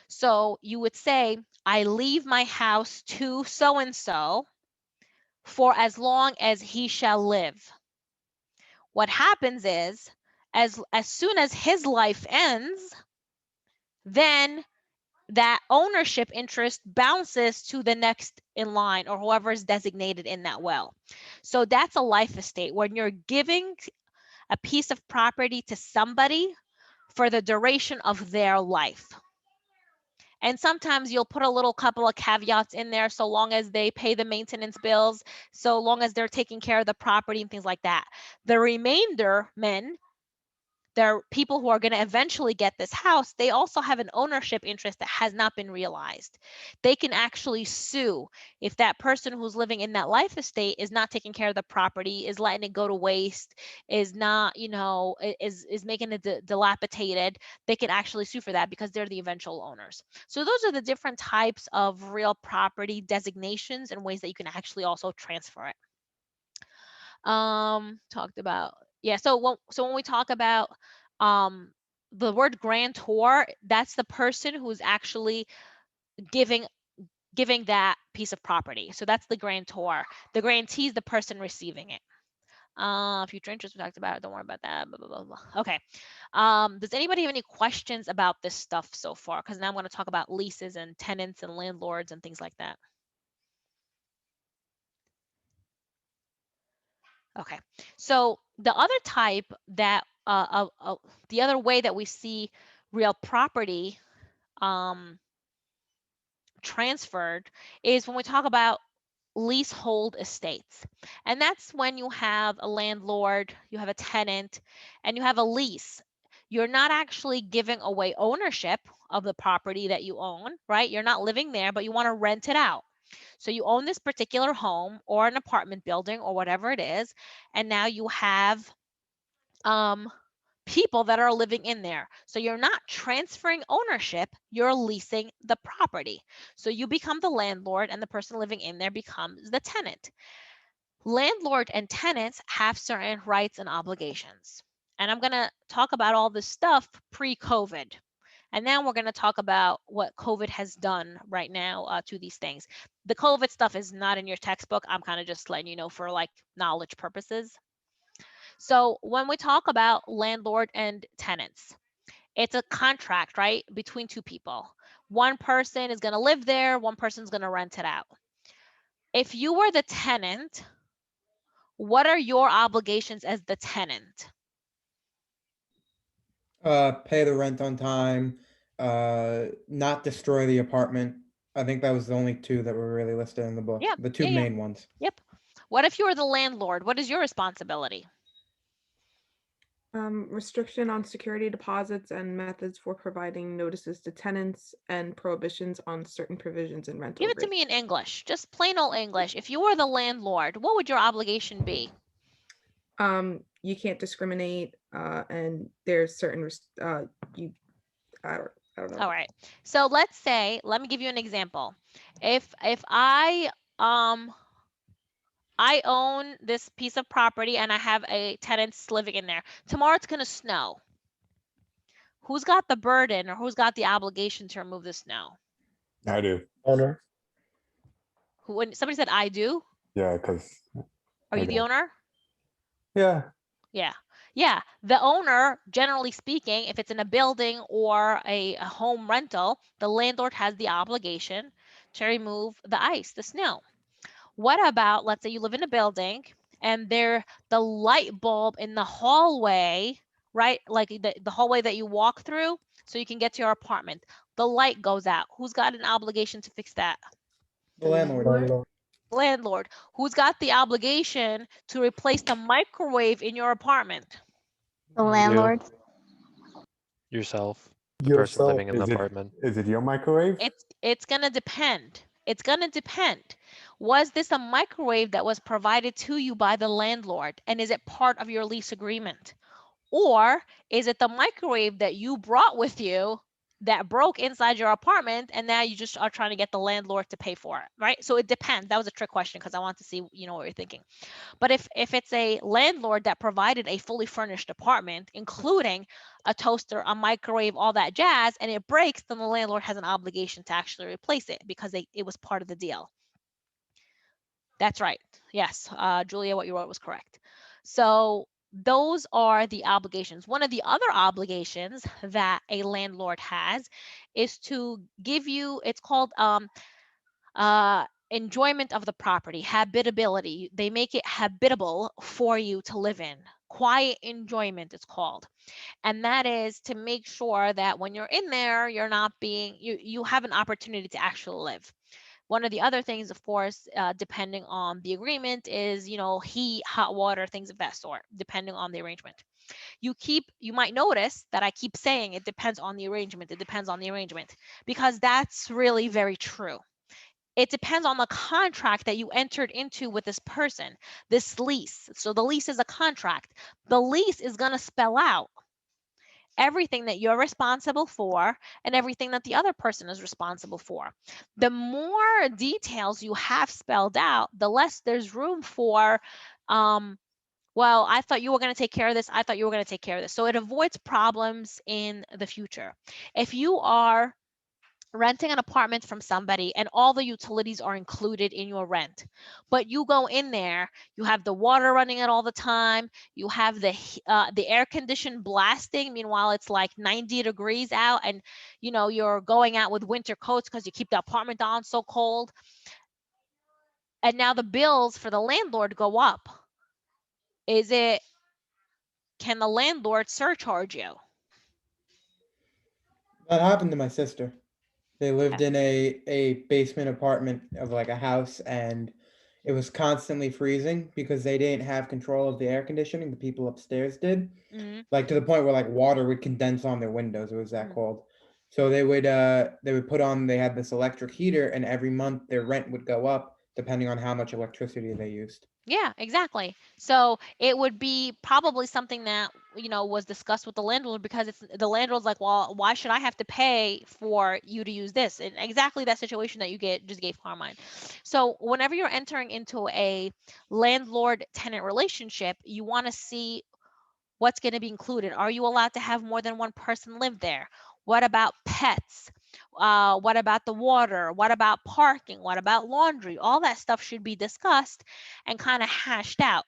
Speaker 1: So you would say, I leave my house to so-and-so for as long as he shall live. What happens is, as soon as his life ends, then that ownership interest bounces to the next in line or whoever is designated in that will. So that's a life estate when you're giving a piece of property to somebody for the duration of their life. And sometimes you'll put a little couple of caveats in there, so long as they pay the maintenance bills, so long as they're taking care of the property and things like that. The remainder men, they're people who are going to eventually get this house, they also have an ownership interest that has not been realized. They can actually sue if that person who's living in that life estate is not taking care of the property, is letting it go to waste, is not, is making it dilapidated. They can actually sue for that because they're the eventual owners. So those are the different types of real property designations and ways that you can actually also transfer it. Talked about, yeah, so when we talk about the word grantor, that's the person who's actually giving that piece of property. So that's the grantor. The grantee is the person receiving it. Future interest, we talked about it, don't worry about that, blah, blah, blah, blah. Okay. Does anybody have any questions about this stuff so far? Because now I'm going to talk about leases and tenants and landlords and things like that. Okay, so the other type that the other way that we see real property transferred is when we talk about leasehold estates. And that's when you have a landlord, you have a tenant, and you have a lease. You're not actually giving away ownership of the property that you own, right? You're not living there, but you want to rent it out. So you own this particular home or an apartment building or whatever it is, and now you have people that are living in there. So you're not transferring ownership, you're leasing the property. So you become the landlord and the person living in there becomes the tenant. Landlord and tenants have certain rights and obligations. And I'm going to talk about all this stuff pre-COVID. And then we're going to talk about what COVID has done right now to these things. The COVID stuff is not in your textbook. I'm kind of just letting you know for like knowledge purposes. So when we talk about landlord and tenants, it's a contract, right, between two people. One person is going to live there, one person's going to rent it out. If you were the tenant, what are your obligations as the tenant?
Speaker 5: Pay the rent on time, not destroy the apartment. I think that was the only two that were really listed in the book.
Speaker 1: Yeah,
Speaker 5: The two main ones.
Speaker 1: Yep. What if you were the landlord? What is your responsibility?
Speaker 6: Restriction on security deposits and methods for providing notices to tenants and prohibitions on certain provisions in rental
Speaker 1: Give it to
Speaker 6: agreements.
Speaker 1: me in English, just plain old English. If you were the landlord, what would your obligation be?
Speaker 6: You can't discriminate, and there's certain I don't know.
Speaker 1: All right. So let's say, let me give you an example. If I own this piece of property and I have a tenants living in there. Tomorrow it's going to snow. Who's got the burden or who's got the obligation to remove the snow?
Speaker 10: I do.
Speaker 12: Owner.
Speaker 1: Who? When somebody said I do,
Speaker 10: Yeah, because.
Speaker 1: are you the owner?
Speaker 10: Yeah.
Speaker 1: Yeah. Yeah. The owner, generally speaking, if it's in a building or a home rental, the landlord has the obligation to remove the ice, the snow. What about, let's say you live in a building and the light bulb in the hallway, right? Like the hallway that you walk through so you can get to your apartment. The light goes out. Who's got an obligation to fix that?
Speaker 5: The landlord.
Speaker 1: Landlord. Who's got the obligation to replace the microwave in your apartment?
Speaker 11: The landlord.
Speaker 13: Yourself. The person living in the apartment.
Speaker 10: Is it your microwave?
Speaker 1: It's gonna depend. It's gonna depend. Was this a microwave that was provided to you by the landlord, and is it part of your lease agreement? Or is it the microwave that you brought with you that broke inside your apartment and now you just are trying to get the landlord to pay for it, right? So it depends. That was a trick question because I want to see, you know, what you're thinking. But if it's a landlord that provided a fully furnished apartment, including a toaster, a microwave, all that jazz, and it breaks, then the landlord has an obligation to actually replace it because it was part of the deal. That's right. Yes, Julia, what you wrote was correct. So those are the obligations. One of the other obligations that a landlord has is to give you, it's called enjoyment of the property, habitability. They make it habitable for you to live in. Quiet enjoyment, it's called. And that is to make sure that when you're in there, you're not being, you have an opportunity to actually live. One of the other things, of course, depending on the agreement is, you know, heat, hot water, things of that sort, depending on the arrangement. You might notice that I keep saying it depends on the arrangement. It depends on the arrangement because that's really very true. It depends on the contract that you entered into with this person, this lease. So the lease is a contract. The lease is going to spell out everything that you're responsible for and everything that the other person is responsible for. The more details you have spelled out, the less there's room for, well, I thought you were going to take care of this. I thought you were going to take care of this. So it avoids problems in the future. If you are renting an apartment from somebody and all the utilities are included in your rent, but you go in there, you have the water running at all the time, you have the air condition blasting, meanwhile it's like 90 degrees out, and you know you're going out with winter coats because you keep the apartment on so cold, and now the bills for the landlord go up. Can the landlord surcharge you?
Speaker 5: That happened to my sister. They lived in a basement apartment of like a house, and it was constantly freezing because they didn't have control of the air conditioning. The people upstairs did, like to the point where like water would condense on their windows. It was that cold. So they would put on, they had this electric heater, and every month their rent would go up depending on how much electricity they used.
Speaker 1: Yeah, exactly. So it would be probably something that, you know, was discussed with the landlord, because it's the landlord's like, well, why should I have to pay for you to use this? And exactly that situation that you just gave Carmine. So whenever you're entering into a landlord-tenant relationship, you want to see what's going to be included. Are you allowed to have more than one person live there? What about pets? What about the water? What about parking? What about laundry? All that stuff should be discussed and kind of hashed out.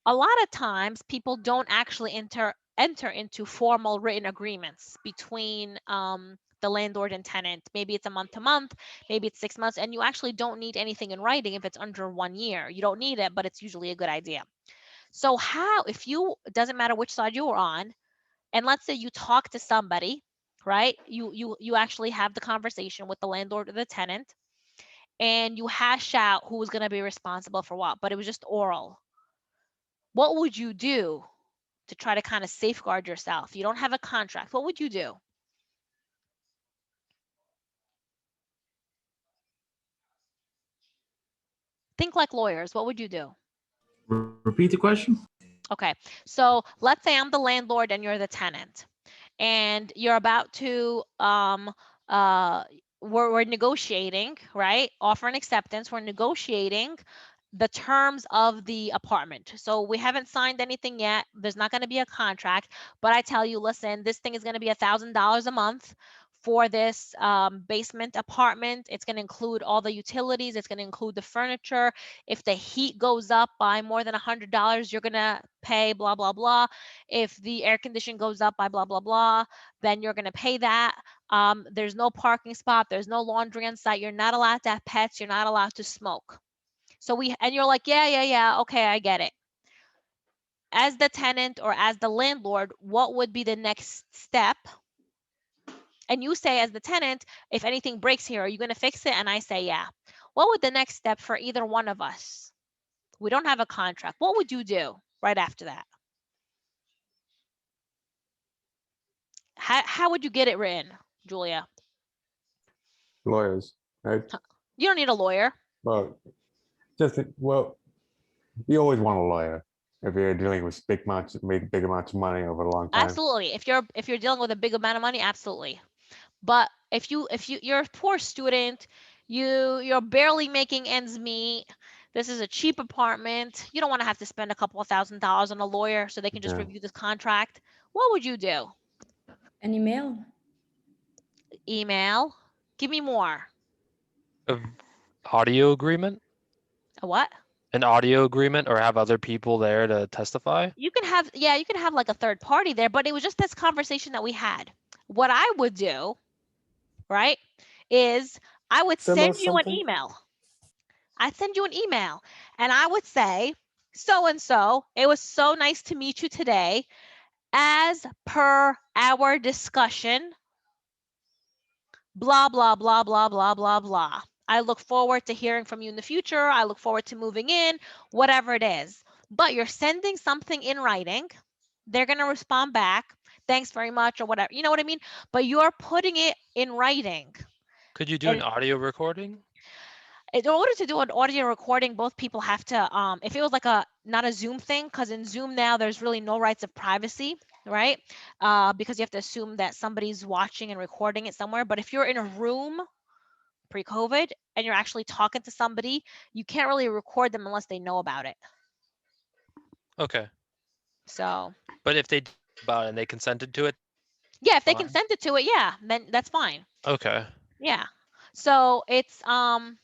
Speaker 1: A lot of times people don't actually enter into formal written agreements between the landlord and tenant. Maybe it's a month to month, maybe it's 6 months, and you actually don't need anything in writing if it's under 1 year. You don't need it, but it's usually a good idea. So if you, doesn't matter which side you're on, and let's say you talk to somebody, right? You actually have the conversation with the landlord or the tenant, and you hash out who was going to be responsible for what, but it was just oral. What would you do to try to kind of safeguard yourself? You don't have a contract. What would you do? Think like lawyers. What would you do?
Speaker 9: Repeat the question.
Speaker 1: Okay, so let's say I'm the landlord and you're the tenant, and you're about to we're negotiating, right? Offer and acceptance. We're negotiating the terms of the apartment. So we haven't signed anything yet. There's not going to be a contract, but I tell you, listen, this thing is going to be $1,000 a month for this basement apartment. It's going to include all the utilities. It's going to include the furniture. If the heat goes up by more than $100, you're going to pay blah, blah, blah. If the air condition goes up by blah, blah, blah, then you're going to pay that. There's no parking spot. There's no laundry on site. You're not allowed to have pets. You're not allowed to smoke. So and you're like, yeah, okay, I get it. As the tenant or as the landlord, what would be the next step? And you say, as the tenant, if anything breaks here, are you going to fix it? And I say, yeah. What would the next step for either one of us? We don't have a contract. What would you do right after that? How would you get it written, Julia?
Speaker 10: Lawyers, right?
Speaker 1: You don't need a lawyer.
Speaker 10: Well, you always want a lawyer if you're dealing with big amounts of money over a long time.
Speaker 1: Absolutely. If you're dealing with a big amount of money, absolutely. But if you're a poor student, you're barely making ends meet. This is a cheap apartment. You don't want to have to spend a couple of $1,000s on a lawyer so they can just review this contract. What would you do?
Speaker 11: An email.
Speaker 1: Email. Give me more.
Speaker 13: Audio agreement?
Speaker 1: A what?
Speaker 13: An audio agreement, or have other people there to testify?
Speaker 1: You can have like a third party there, but it was just this conversation that we had. What I would do, right, is I would send you an email. I'd send you an email and I would say, so and so, it was so nice to meet you today. As per our discussion, blah, blah, blah, blah, blah, blah, blah. I look forward to hearing from you in the future. I look forward to moving in, whatever it is. But you're sending something in writing. They're going to respond back. Thanks very much, or whatever. You know what I mean? But you're putting it in writing.
Speaker 13: Could you do an audio recording?
Speaker 1: In order to do an audio recording, both people have to, if it was like not a Zoom thing, because in Zoom now there's really no rights of privacy, right? Because you have to assume that somebody's watching and recording it somewhere. But if you're in a room pre-COVID and you're actually talking to somebody, you can't really record them unless they know about it.
Speaker 13: Okay.
Speaker 1: So.
Speaker 13: But if they know about it and they consented to it?
Speaker 1: Yeah, if they consented to it, yeah, then that's fine.
Speaker 13: Okay.
Speaker 1: Yeah. So it's I'm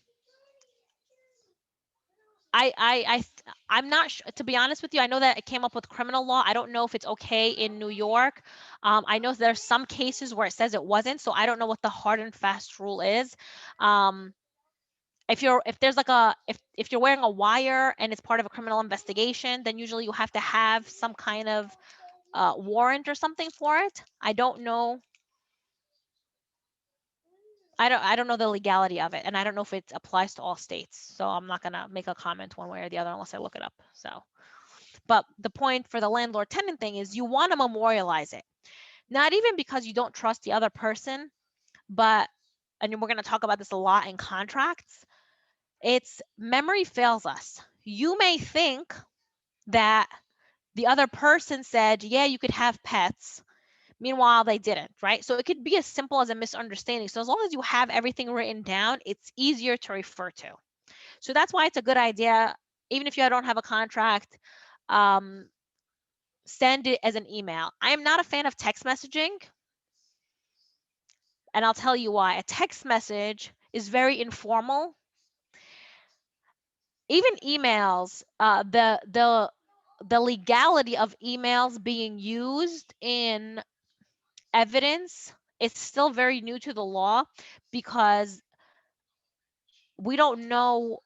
Speaker 1: not sure, to be honest with you. I know that it came up with criminal law. I don't know if it's okay in New York. I know there's some cases where it says it wasn't, so I don't know what the hard and fast rule is. If there's like if you're wearing a wire and it's part of a criminal investigation, then usually you have to have some kind of warrant or something for it. I don't know. I don't know the legality of it, and I don't know if it applies to all states. So I'm not gonna make a comment one way or the other unless I look it up. So, but the point for the landlord-tenant thing is you want to memorialize it, not even because you don't trust the other person, but, and we're gonna talk about this a lot in contracts. It's memory fails us. You may think that the other person said, yeah, you could have pets. Meanwhile, they didn't, right? So it could be as simple as a misunderstanding. So as long as you have everything written down, it's easier to refer to. So that's why it's a good idea, even if you don't have a contract, send it as an email. I am not a fan of text messaging. And I'll tell you why. A text message is very informal. Even emails, the legality of emails being used in evidence, it's still very new to the law because we don't know.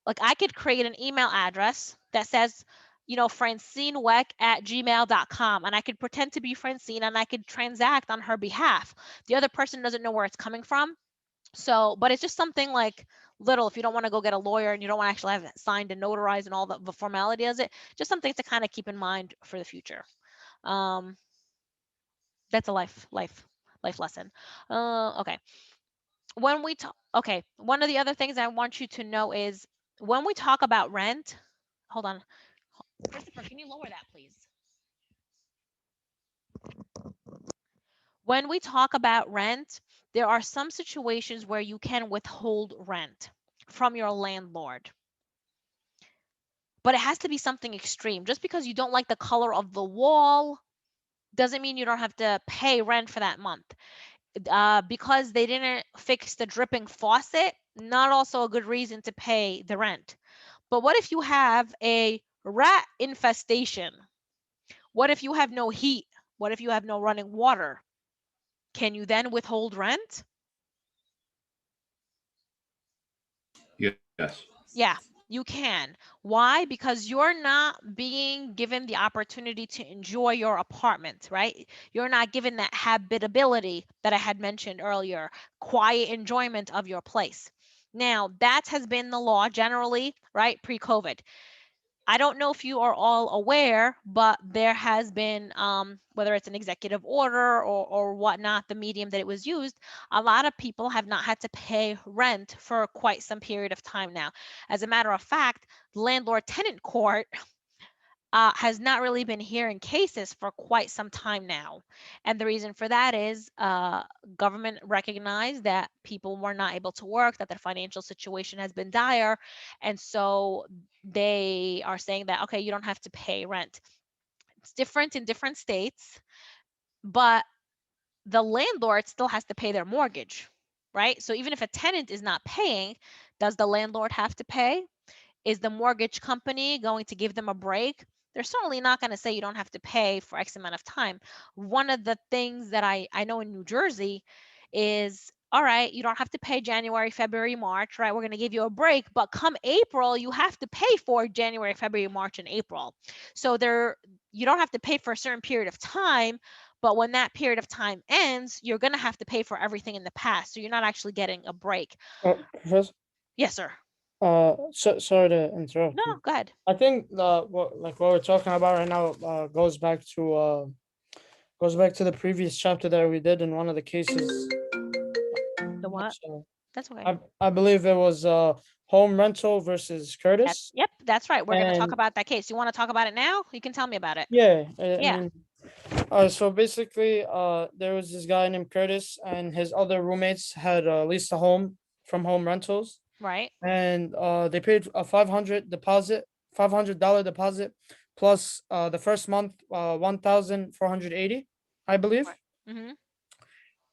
Speaker 1: Like, I could create an email address that says, francineweck@gmail.com, and I could pretend to be Francine and I could transact on her behalf. The other person doesn't know where it's coming from. So, but it's just something like little, if you don't want to go get a lawyer and you don't want to actually have it signed and notarized and all the formality of it, just something to kind of keep in mind for the future. That's a life lesson. Okay. When we talk, okay, one of the other things I want you to know is when we talk about rent, hold on. Christopher, can you lower that, please? When we talk about rent, there are some situations where you can withhold rent from your landlord. But it has to be something extreme. Just because you don't like the color of the wall doesn't mean you don't have to pay rent for that month. Because they didn't fix the dripping faucet, not also a good reason to pay the rent. But what if you have a rat infestation? What if you have no heat? What if you have no running water? Can you then withhold rent?
Speaker 9: Yes.
Speaker 1: Yeah, you can. Why? Because you're not being given the opportunity to enjoy your apartment, right? You're not given that habitability that I had mentioned earlier, quiet enjoyment of your place. Now, that has been the law generally, right, pre-COVID. I don't know if you are all aware, but there has been, whether it's an executive order or whatnot, the medium that it was used, a lot of people have not had to pay rent for quite some period of time now. As a matter of fact, landlord-tenant court has not really been hearing cases for quite some time now. And the reason for that is government recognized that people were not able to work, that their financial situation has been dire. And so they are saying that, okay, you don't have to pay rent. It's different in different states, but the landlord still has to pay their mortgage, right? So even if a tenant is not paying, does the landlord have to pay? Is the mortgage company going to give them a break? They're certainly not going to say you don't have to pay for X amount of time. One of the things that I know in New Jersey is, all right, you don't have to pay January, February, March, right? We're going to give you a break, but come April, you have to pay for January, February, March, and April. So you don't have to pay for a certain period of time, but when that period of time ends, you're going to have to pay for everything in the past. So you're not actually getting a break.
Speaker 4: Professor?
Speaker 1: Yes, sir.
Speaker 4: Sorry to interrupt
Speaker 1: No,
Speaker 4: you.
Speaker 1: go ahead.
Speaker 4: I think what we're talking about right now goes back to the previous chapter that we did in one of the cases.
Speaker 1: The what?
Speaker 4: So
Speaker 1: That's okay.
Speaker 4: I believe it was home rental versus Curtis.
Speaker 1: Yep, that's right. We're going to talk
Speaker 4: And-
Speaker 1: about that case. You want to talk about it now? You can tell me about it.
Speaker 4: Yeah, I
Speaker 1: Yeah.
Speaker 4: mean, so basically, there was this guy named Curtis, and his other roommates had leased a home from Home Rentals,
Speaker 1: Right.
Speaker 4: and they paid a $500 deposit, plus the first month 1,480, I believe,
Speaker 1: Mm-hmm.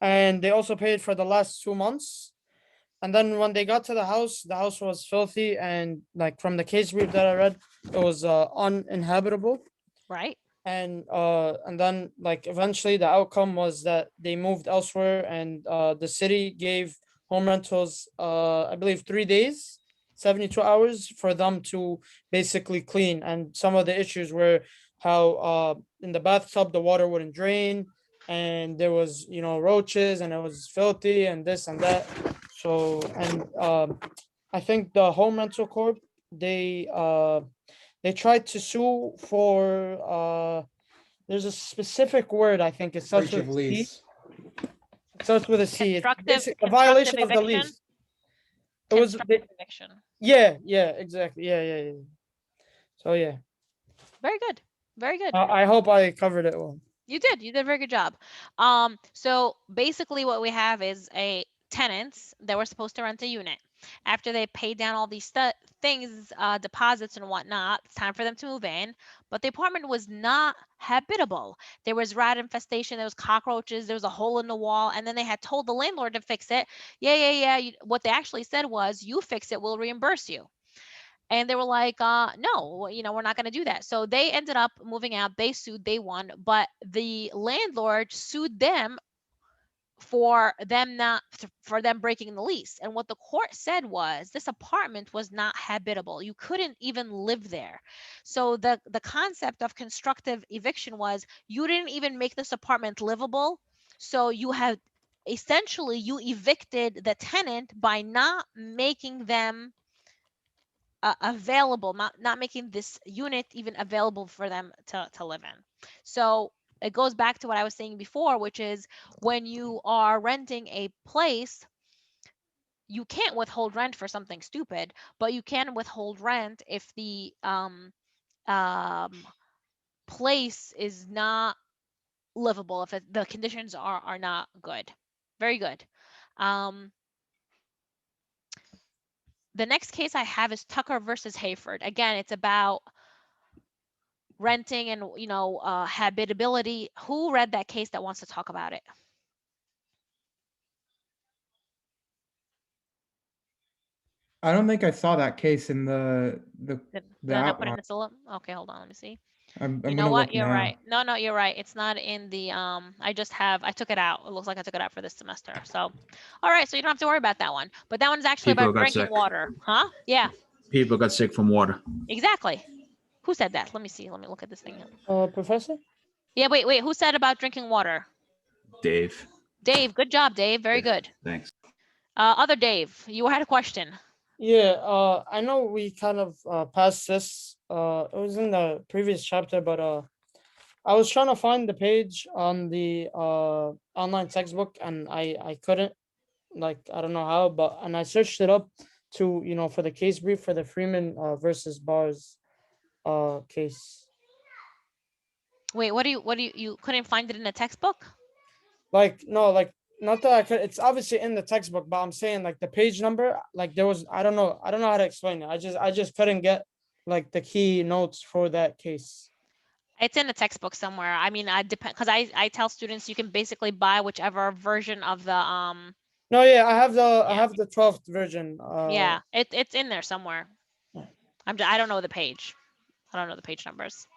Speaker 4: and they also paid for the last 2 months. And then when they got to the house was filthy, and like from the case brief that I read, it was uninhabitable.
Speaker 1: Right.
Speaker 4: And then like eventually the outcome was that they moved elsewhere, and the city gave Home Rentals I believe 3 days, 72 hours for them to basically clean. And some of the issues were how in the bathtub the water wouldn't drain, and there was roaches, and it was filthy, and this and that. So, and I think the Home Rental Corp, they tried to sue for there's a specific word, I think it starts
Speaker 5: Breach
Speaker 4: with
Speaker 5: of
Speaker 4: a C.
Speaker 5: lease.
Speaker 4: It starts with a C. It's
Speaker 1: Constructive
Speaker 4: a violation of the
Speaker 1: eviction.
Speaker 4: lease. It was
Speaker 1: Constructive eviction.
Speaker 4: yeah, exactly. Yeah. So yeah.
Speaker 1: Very good. Very good.
Speaker 4: I hope I covered it well.
Speaker 1: You did a very good job. So basically what we have is a tenants that were supposed to rent a unit. After they paid down all these things, deposits and whatnot, it's time for them to move in. But the apartment was not habitable. There was rat infestation, there was cockroaches, there was a hole in the wall, and then they had told the landlord to fix it. Yeah. What they actually said was, you fix it, we'll reimburse you. And they were like, no, we're not going to do that. So they ended up moving out. They sued, they won, but the landlord sued them for them breaking the lease. And what the court said was, this apartment was not habitable. You couldn't even live there. So the concept of constructive eviction was, you didn't even make this apartment livable. So you have essentially, you evicted the tenant by not making them available, not making this unit even available for them to live in. So it goes back to what I was saying before, which is, when you are renting a place, you can't withhold rent for something stupid, but you can withhold rent if the place is not livable, if the conditions are not good. Very good. The next case I have is Tucker versus Hayford. Again, it's about renting and habitability. Who read that case that wants to talk about it?
Speaker 5: I don't think I saw that case in the
Speaker 1: Did
Speaker 5: the
Speaker 1: I not put it
Speaker 5: outline.
Speaker 1: in the syllabus? Okay, hold on, let me see.
Speaker 5: I'm
Speaker 1: You know
Speaker 5: gonna
Speaker 1: what?
Speaker 5: look
Speaker 1: You're
Speaker 5: now.
Speaker 1: right. No, you're right. It's not in the I took it out. It looks like I took it out for this semester. So, all right, so you don't have to worry about that one. But that one's actually
Speaker 9: People
Speaker 1: about
Speaker 9: got
Speaker 1: drinking
Speaker 9: sick.
Speaker 1: water. Huh? Yeah,
Speaker 9: People got sick from water.
Speaker 1: exactly. Who said that? Let me see. Let me look at this thing.
Speaker 4: Professor?
Speaker 1: Yeah, wait. Who said about drinking water?
Speaker 9: Dave.
Speaker 1: Dave. Good job, Dave. Very good.
Speaker 9: Thanks.
Speaker 1: Other Dave, you had a question.
Speaker 4: Yeah, I know we kind of passed this. It was in the previous chapter, but I was trying to find the page on the online textbook, and I couldn't. Like, I don't know how, but and I searched it up to for the case brief for the Freeman versus Bars case.
Speaker 1: Wait, what do you couldn't find it in the textbook?
Speaker 4: Like, no, like, not that I could. It's obviously in the textbook, but I'm saying, like, the page number, like, there was, I don't know how to explain it. I just couldn't get like the key notes for that case.
Speaker 1: It's in the textbook somewhere. I mean, I depend, because I tell students you can basically buy whichever version of the
Speaker 4: No, yeah, I have the 12th version.
Speaker 1: yeah, it's in there somewhere.
Speaker 4: Yeah.
Speaker 1: I don't know the page. I don't know the page numbers.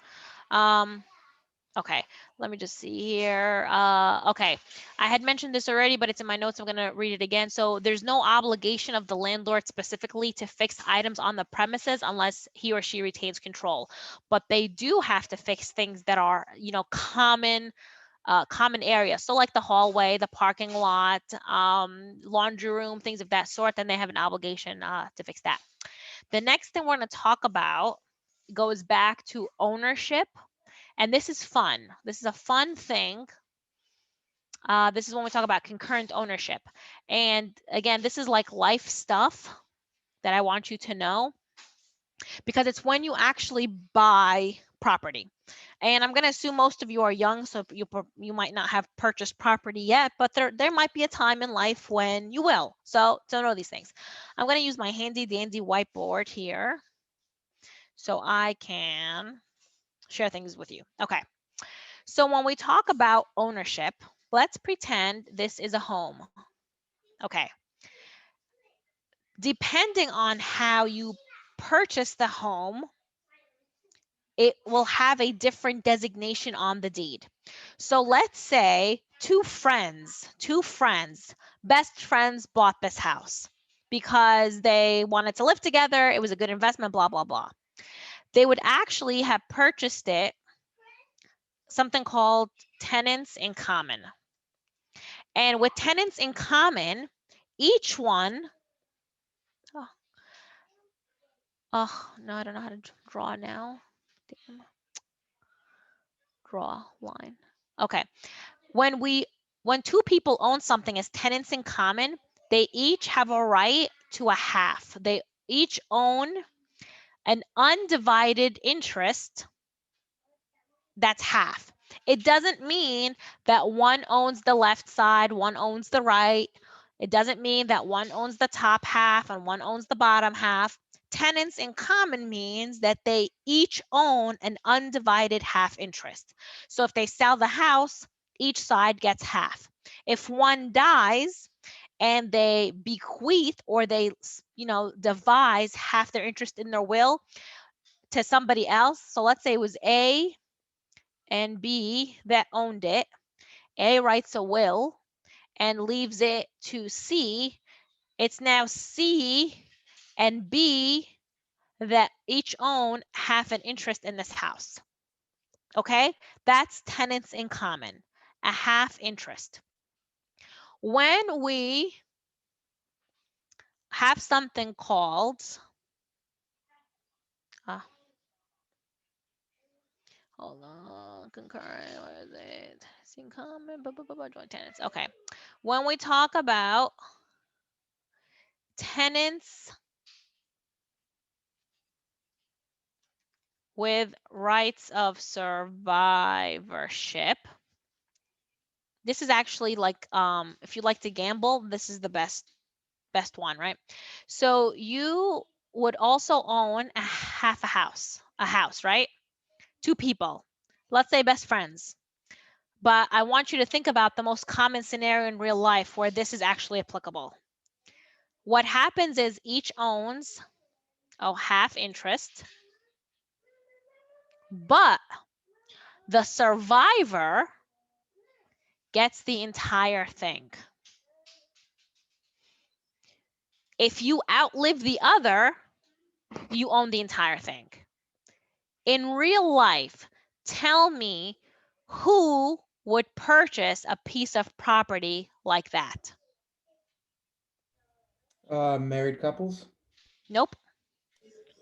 Speaker 1: Okay, let me just see here. Okay, I had mentioned this already, but it's in my notes. I'm going to read it again. So there's no obligation of the landlord specifically to fix items on the premises unless he or she retains control. But they do have to fix things that are, common areas. So like the hallway, the parking lot, laundry room, things of that sort, then they have an obligation to fix that. The next thing we're going to talk about goes back to ownership. And this is fun. This is a fun thing. This is when we talk about concurrent ownership. And again, this is like life stuff that I want you to know, because it's when you actually buy property. And I'm going to assume most of you are young, so you might not have purchased property yet, but there might be a time in life when you will. So know these things. I'm going to use my handy dandy whiteboard here so I can share things with you. Okay. So when we talk about ownership, let's pretend this is a home. Okay. Depending on how you purchase the home, it will have a different designation on the deed. So let's say two friends, best friends, bought this house because they wanted to live together. It was a good investment, blah, blah, blah. They would actually have purchased it, something called tenants in common. And with tenants in common, each one, oh no, I don't know how to draw now. Damn. Draw line. Okay. When two people own something as tenants in common, they each have a right to a half. They each own an undivided interest that's half. It doesn't mean that one owns the left side, one owns the right. It doesn't mean that one owns the top half and one owns the bottom half. Tenants in common means that they each own an undivided half interest. So if they sell the house, each side gets half. If one dies and they bequeath or they, devise half their interest in their will to somebody else. So let's say it was A and B that owned it. A writes a will and leaves it to C. It's now C and B that each own half an interest in this house. Okay, that's tenants in common, a half interest. When we have something called, hold on, concurrent, where is it? It's in common, joint tenants. Okay, when we talk about tenants with rights of survivorship, this is actually like, if you like to gamble, this is the best one, right? So you would also own a half a house, right? Two people, let's say best friends. But I want you to think about the most common scenario in real life where this is actually applicable. What happens is each owns a half interest, but the survivor gets the entire thing. If you outlive the other, you own the entire thing. In real life, tell me who would purchase a piece of property like that?
Speaker 5: Married couples.
Speaker 1: Nope.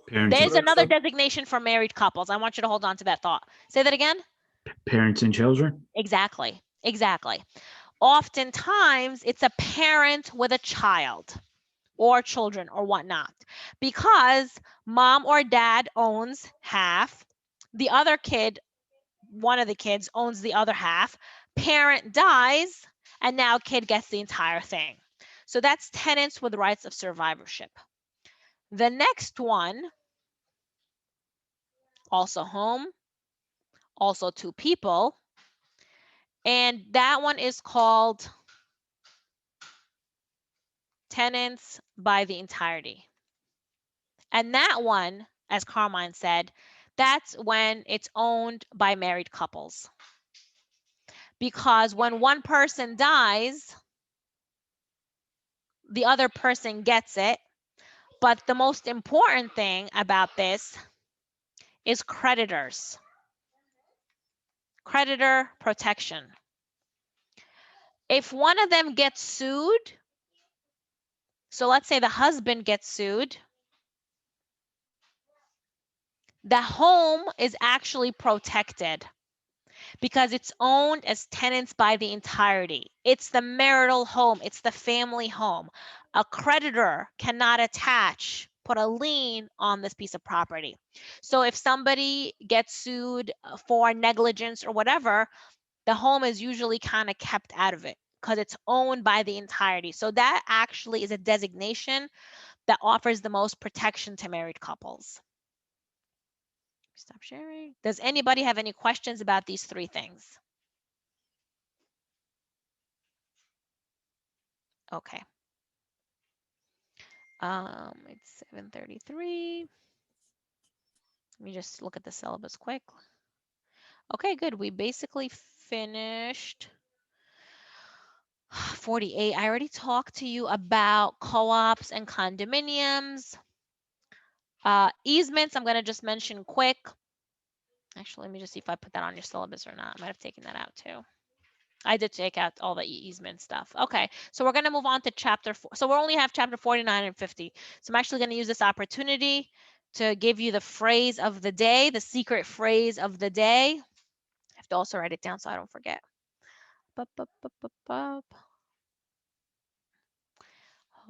Speaker 9: Parents,
Speaker 1: There's another designation for married couples. I want you to hold on to that thought. Say that again.
Speaker 9: parents and children.
Speaker 1: Exactly. Oftentimes, it's a parent with a child or children or whatnot, because mom or dad owns half, the other kid, one of the kids owns the other half, parent dies, and now kid gets the entire thing. So that's tenants with rights of survivorship. The next one, also home, also two people, and that one is called tenants by the entirety. And that one, as Carmine said, that's when it's owned by married couples. Because when one person dies, the other person gets it. But the most important thing about this is creditors. Creditor protection. If one of them gets sued, so let's say the husband gets sued, the home is actually protected because it's owned as tenants by the entirety. It's the marital home. It's the family home. A creditor cannot put a lien on this piece of property. So if somebody gets sued for negligence or whatever, the home is usually kind of kept out of it because it's owned by the entirety. So that actually is a designation that offers the most protection to married couples. Stop sharing. Does anybody have any questions about these three things? Okay. It's 7:33. Let me just look at the syllabus quick. Okay, good. We basically finished 48. I already talked to you about co-ops and condominiums. Easements, I'm going to just mention quick. Actually, let me just see if I put that on your syllabus or not. I might have taken that out too. I did take out all the easement stuff. Okay, so we're going to move on to chapter 4. So we only have chapter 49 and 50. So I'm actually going to use this opportunity to give you the phrase of the day, the secret phrase of the day. I have to also write it down so I don't forget.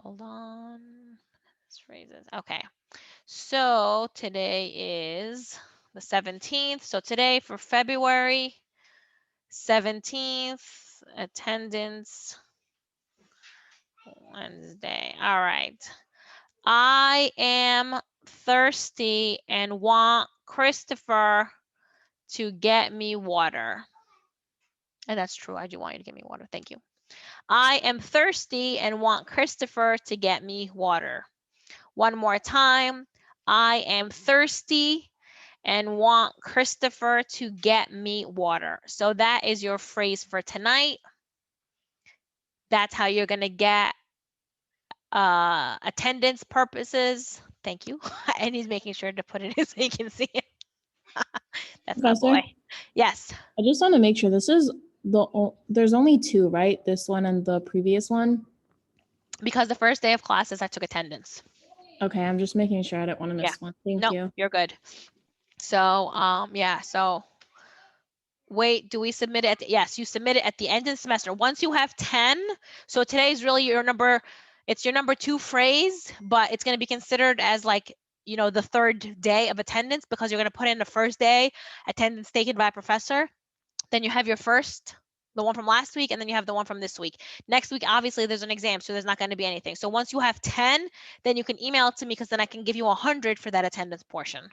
Speaker 1: Hold on. This phrases. Okay. So today is the 17th. So today for February 17th, attendance Wednesday. All right. I am thirsty and want Christopher to get me water. And that's true. I do want you to get me water. Thank you. I am thirsty and want Christopher to get me water. One more time. I am thirsty and want Christopher to get me water. So that is your phrase for tonight. That's how you're going to get attendance purposes. Thank you. And he's making sure to put it in so you can see it. That's my
Speaker 2: Professor?
Speaker 1: boy. Yes.
Speaker 2: I just want to make sure this is there's only two, right? This one and the previous one.
Speaker 1: Because the first day of classes, I took attendance.
Speaker 2: Okay, I'm just making sure I didn't want to miss one. Thank you.
Speaker 1: You're good. So, yeah, so wait, do we submit it? Yes, you submit it at the end of the semester. Once you have 10, so today is really your number, it's your number 2 phrase, but it's going to be considered as like, you know, the third day of attendance because you're going to put in the first day attendance taken by a professor. Then you have your first, the one from last week, and then you have the one from this week. Next week, obviously, there's an exam, so there's not going to be anything. So once you have 10, then you can email it to me because then I can give you 100 for that attendance portion.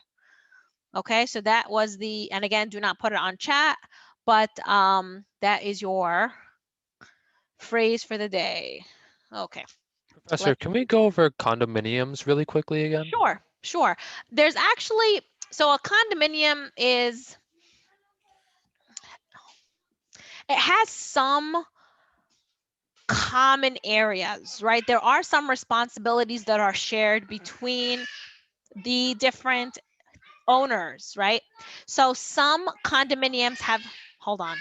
Speaker 1: Okay, so that was the, and again, do not put it on chat, but that is your phrase for the day. Okay.
Speaker 13: Professor, can we go over condominiums really quickly again?
Speaker 1: Sure, sure. There's actually, so a condominium is, it has some common areas, right? There are some responsibilities that are shared between the different owners, right? So some condominiums have, hold on,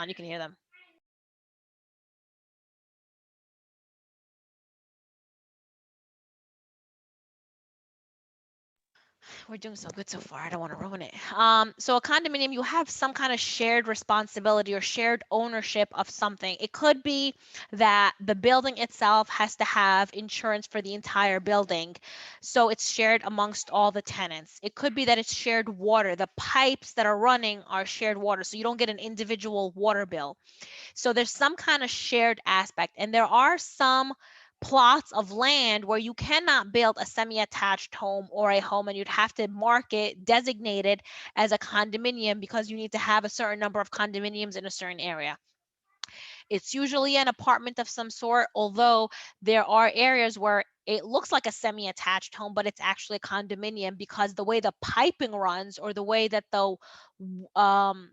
Speaker 1: you can hear them. We're doing so good so far. I don't want to ruin it. So a condominium, you have some kind of shared responsibility or shared ownership of something. It could be that the building itself has to have insurance for the entire building. So it's shared amongst all the tenants. It could be that it's shared water. The pipes that are running are shared water. So you don't get an individual water bill. So there's some kind of shared aspect. And there are some plots of land where you cannot build a semi-attached home or a home, and you'd have to mark it, designate it as a condominium because you need to have a certain number of condominiums in a certain area. It's usually an apartment of some sort, although there are areas where it looks like a semi-attached home, but it's actually a condominium because the way the piping runs or the way that the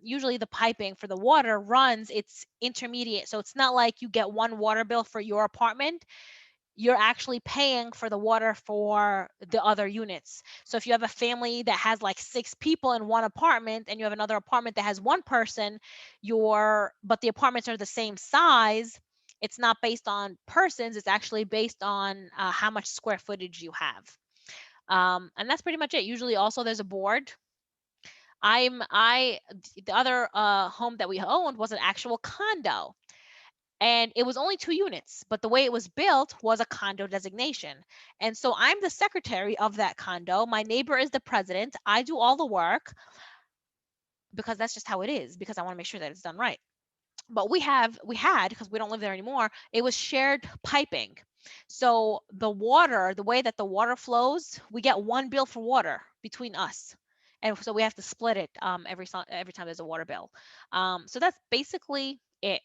Speaker 1: usually the piping for the water runs, it's intermediate. So it's not like you get one water bill for your apartment. You're actually paying for the water for the other units. So if you have a family that has like 6 people in one apartment and you have another apartment that has 1 person, but the apartments are the same size, it's not based on persons, it's actually based on how much square footage you have. And that's pretty much it. Usually also there's a board. The other home that we owned was an actual condo. And it was only 2 units, but the way it was built was a condo designation. And so I'm the secretary of that condo. My neighbor is the president. I do all the work because that's just how it is, because I want to make sure that it's done right. But we had, because we don't live there anymore, it was shared piping. So the water, the way that the water flows, we get 1 bill for water between us. And so we have to split it every time there's a water bill. So that's basically it.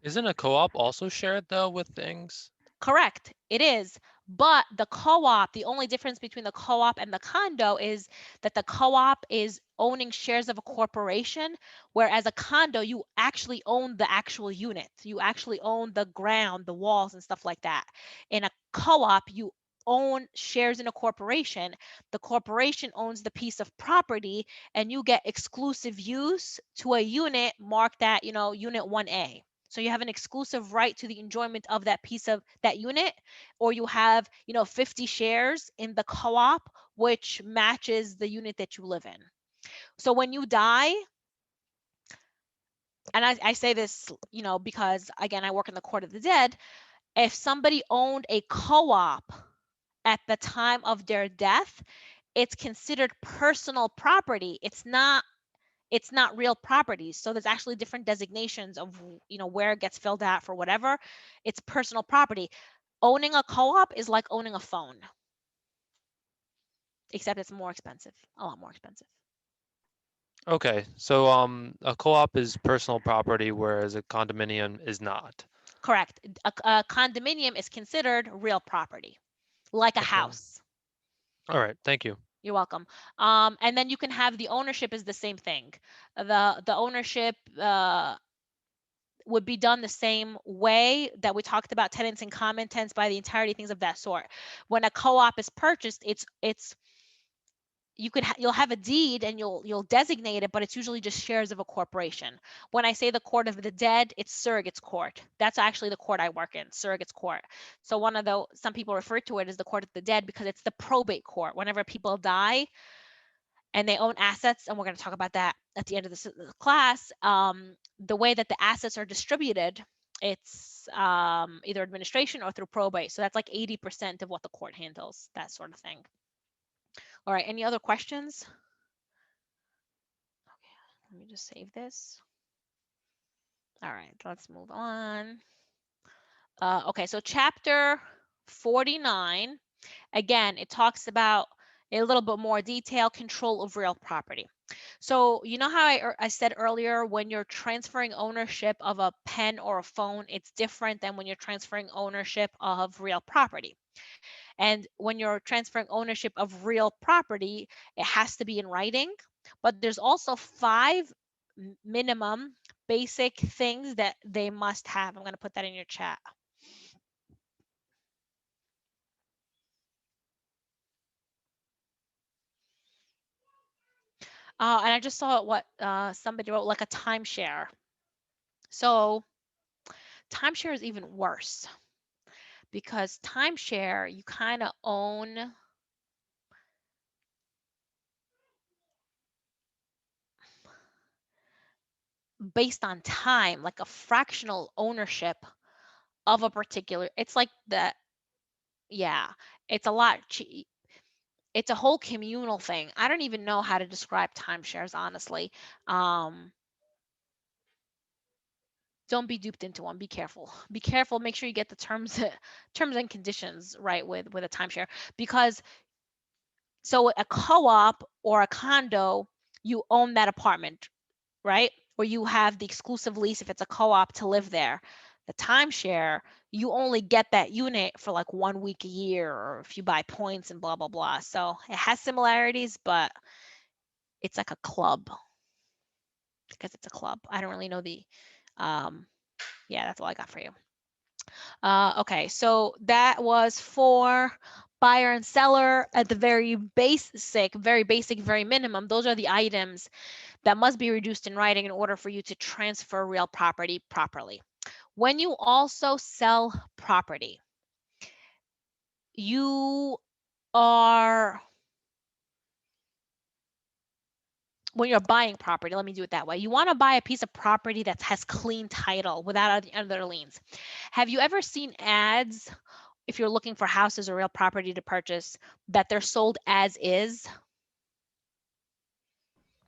Speaker 13: Isn't a co-op also shared though with things?
Speaker 1: Correct, it is. But the co-op, the only difference between the co-op and the condo is that the co-op is owning shares of a corporation, whereas a condo, you actually own the actual unit. You actually own the ground, the walls and stuff like that. In a co-op, you own shares in a corporation. The corporation owns the piece of property and you get exclusive use to a unit marked at, unit 1A. So you have an exclusive right to the enjoyment of that piece of that unit, or you have, 50 shares in the co-op, which matches the unit that you live in. So when you die, and I say this, because again, I work in the court of the dead, if somebody owned a co-op at the time of their death, it's considered personal property. It's not real property. So there's actually different designations of, where it gets filled out for whatever. It's personal property. owning a co-op is like owning a phone, except it's more expensive, a lot more expensive.
Speaker 13: Okay, so a co-op is personal property, whereas a condominium is not.
Speaker 1: Correct. A condominium is considered real property, like a
Speaker 13: Okay.
Speaker 1: house.
Speaker 13: All right, thank you.
Speaker 1: You're welcome. And then you can have the ownership is the same thing. The ownership would be done the same way that we talked about tenants in common, tenants by the entirety, things of that sort. When a co-op is purchased, you'll have a deed and you'll designate it, but it's usually just shares of a corporation. When I say the court of the dead, it's surrogates court. That's actually the court I work in, surrogates court. So some people refer to it as the court of the dead because it's the probate court. Whenever people die and they own assets, and we're going to talk about that at the end of this class, the way that the assets are distributed, it's either administration or through probate. So that's like 80% of what the court handles, that sort of thing. All right, any other questions? Okay, let me just save this. All right, let's move on. Okay, so chapter 49, again, it talks about a little bit more detail, control of real property. So you know how I said earlier, when you're transferring ownership of a pen or a phone, it's different than when you're transferring ownership of real property. And when you're transferring ownership of real property, it has to be in writing, but there's also 5 minimum basic things that they must have. I'm going to put that in your chat. And I just saw what somebody wrote, like a timeshare. So timeshare is even worse because timeshare, you kind of own based on time, like a fractional ownership of a particular, it's like that. Yeah, it's a lot. It's a whole communal thing. I don't even know how to describe timeshares, honestly. Don't be duped into one. Be careful. Be careful. Make sure you get the terms and conditions right with a timeshare, because so a co-op or a condo, you own that apartment, right? Or you have the exclusive lease if it's a co-op to live there. The timeshare, you only get that unit for like 1 week a year, or if you buy points and blah, blah, blah. So it has similarities, but it's like a club because it's a club. I don't really know yeah, that's all I got for you. Okay, so that was for buyer and seller at the very basic, very minimum. Those are the items that must be reduced in writing in order for you to transfer real property properly. When you also sell property, when you're buying property, let me do it that way. You want to buy a piece of property that has clean title without other liens. Have you ever seen ads, if you're looking for houses or real property to purchase, that they're sold as is?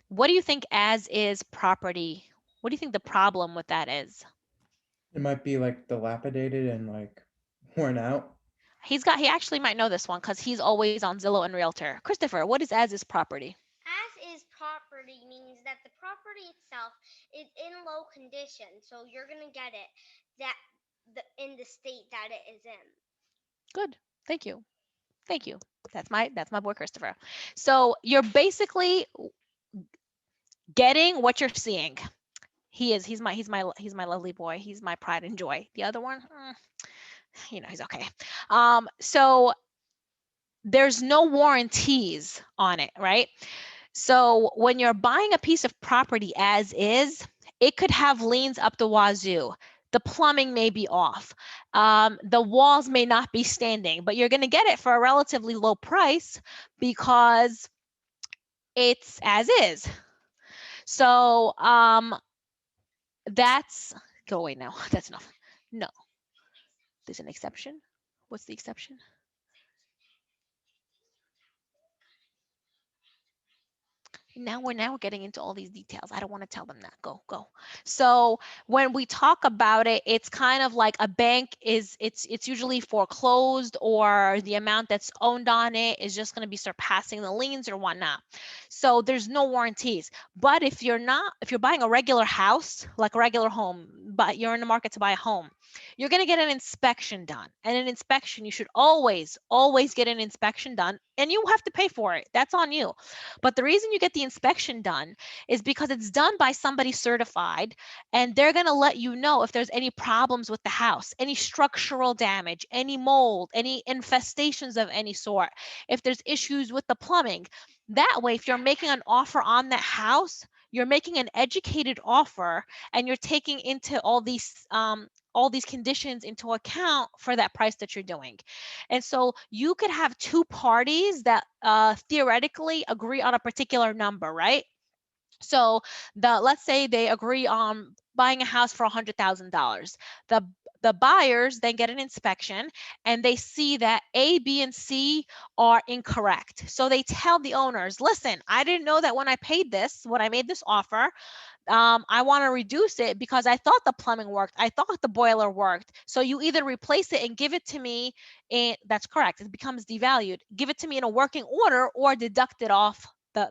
Speaker 1: What do you think as is property? What do you think the problem with that is?
Speaker 5: It might be like dilapidated and like worn out.
Speaker 1: He actually might know this one because he's always on Zillow and Realtor. Christopher, what is as is property?
Speaker 14: As is property means that the property itself is in low condition, so you're gonna get it in the state that it is in.
Speaker 1: Good. Thank you. Thank you. That's my boy Christopher. So you're basically getting what you're seeing. He's my lovely boy. He's my pride and joy. The other one, he's okay. So there's no warranties on it, right? So when you're buying a piece of property as is, it could have liens up the wazoo. The plumbing may be off. The walls may not be standing, but you're going to get it for a relatively low price because it's as is. So go away now. That's enough. No, there's an exception. What's the exception? Now we're getting into all these details. I don't want to tell them that. Go. So when we talk about it, it's kind of like a bank is it's usually foreclosed, or the amount that's owned on it is just going to be surpassing the liens or whatnot. So there's no warranties. But if you're buying a regular house, like a regular home, but you're in the market to buy a home, you're going to get an inspection done. And an inspection, you should always get an inspection done, and you have to pay for it. That's on you. But the reason you get the inspection done is because it's done by somebody certified, and they're going to let you know if there's any problems with the house, any structural damage, any mold, any infestations of any sort, if there's issues with the plumbing. That way, if you're making an offer on that house, you're making an educated offer, and you're taking into all these conditions into account for that price that you're doing. And so you could have two parties that theoretically agree on a particular number, right? So let's say they agree on buying a house for $100,000. The buyers then get an inspection, and they see that A, B, and C are incorrect. So they tell the owners, listen, I didn't know that when I made this offer, I want to reduce it because I thought the plumbing worked. I thought the boiler worked. So you either replace it and give it to me, and that's correct. It becomes devalued. Give it to me in a working order, or deduct it off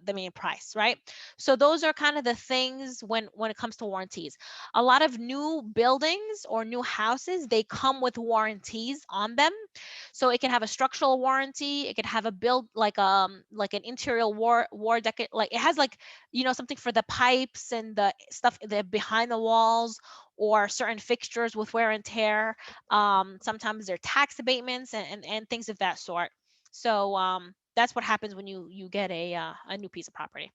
Speaker 1: the main price, right? So those are kind of the things when it comes to warranties. A lot of new buildings or new houses, they come with warranties on them. So it can have a structural warranty. It could have a build like an interior war decking. Like it has like, something for the pipes and the stuff that behind the walls, or certain fixtures with wear and tear. Sometimes they're tax abatements and things of that sort. So that's what happens when you get a new piece of property.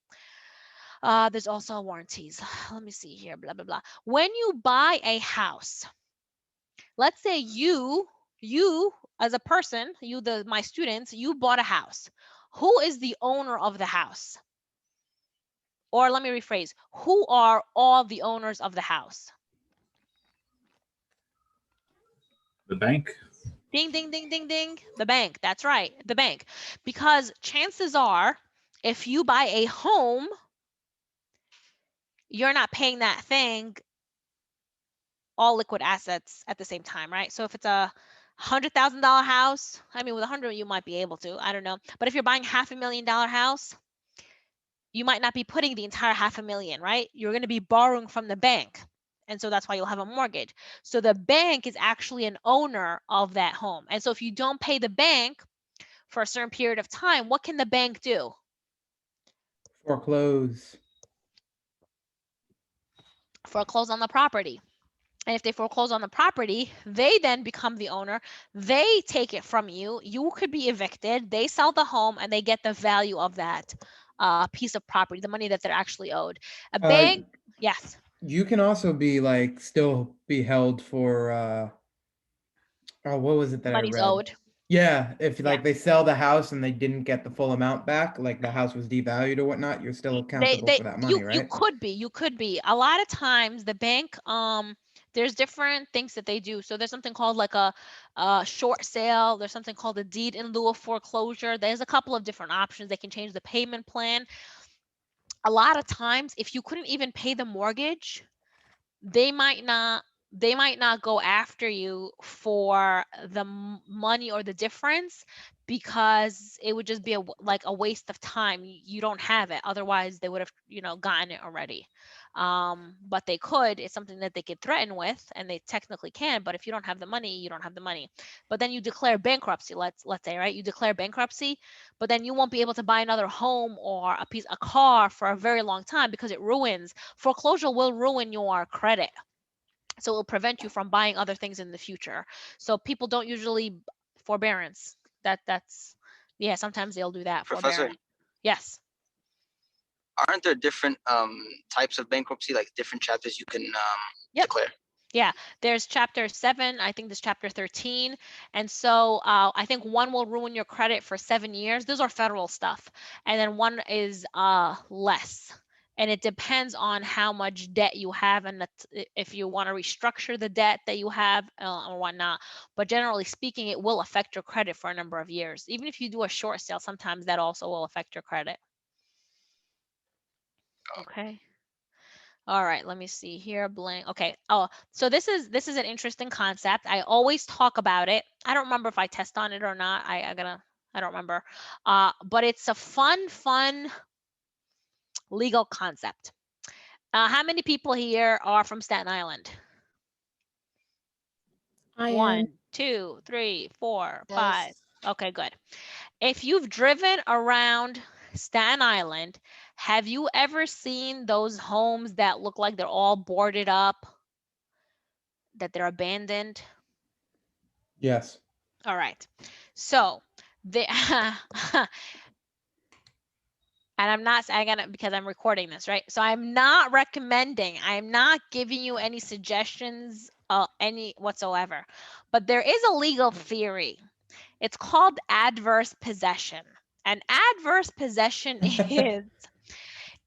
Speaker 1: There's also warranties. Let me see here, blah, blah, blah. When you buy a house, let's say you as a person, my students, you bought a house. Who is the owner of the house? Or let me rephrase, who are all the owners of the house?
Speaker 9: The bank.
Speaker 1: Ding, ding, ding, ding, ding. The bank. That's right. The bank. Because chances are, if you buy a home, you're not paying that thing all liquid assets at the same time, right? So if it's a $100,000 house, I mean, with 100, you might be able to, I don't know. But if you're buying $500,000 house, you might not be putting the entire $500,000, right? You're going to be borrowing from the bank. And so that's why you'll have a mortgage. So the bank is actually an owner of that home. And so if you don't pay the bank for a certain period of time, what can the bank do?
Speaker 5: Foreclose.
Speaker 1: Foreclose on the property. And if they foreclose on the property, they then become the owner. They take it from you. You could be evicted. They sell the home, and they get the value of that piece of property, the money that they're actually owed. A bank, yes.
Speaker 5: You can also be like still be held for what was it that
Speaker 1: Money's
Speaker 5: I read?
Speaker 1: owed.
Speaker 5: Yeah, if like they sell the house and they didn't get the full amount back, like the house was devalued or whatnot, you're still accountable for that money, right?
Speaker 1: You could be. A lot of times the bank, there's different things that they do. So there's something called like a short sale. There's something called a deed in lieu of foreclosure. There's a couple of different options. They can change the payment plan. A lot of times, if you couldn't even pay the mortgage, they might not go after you for the money or the difference, because it would just be like a waste of time. You don't have it. Otherwise they would have gotten it already. But they could. It's something that they could threaten with, and they technically can. But if you don't have the money, you don't have the money. But then you declare bankruptcy, let's say, right? You declare bankruptcy, but then you won't be able to buy another home or a car for a very long time, because it ruins. Foreclosure will ruin your credit. So it will prevent you from buying other things in the future. So people don't usually forbearance. That's sometimes they'll do that.
Speaker 15: Professor,
Speaker 1: forbearance. Yes.
Speaker 15: Aren't there different types of bankruptcy, like different chapters you can declare?
Speaker 1: Yeah, there's chapter 7. I think there's chapter 13. And so I think one will ruin your credit for 7 years. Those are federal stuff. And then one is less. And it depends on how much debt you have, and if you want to restructure the debt that you have or whatnot. But generally speaking, it will affect your credit for a number of years. Even if you do a short sale, sometimes that also will affect your credit. Okay. All right, let me see here. Blank. Okay. Oh, so this is an interesting concept. I always talk about it. I don't remember if I test on it or not. I don't remember. But it's a fun legal concept. How many people here are from Staten Island?
Speaker 2: I am.
Speaker 1: 1, 2, 3, 4, 5. Okay, good. If you've driven around Staten Island, have you ever seen those homes that look like they're all boarded up, that they're abandoned?
Speaker 5: Yes.
Speaker 1: All right. So the and I'm not saying because I'm recording this, right? So I'm not recommending, I'm not giving you any suggestions, any whatsoever. But there is a legal theory. It's called adverse possession. And adverse possession is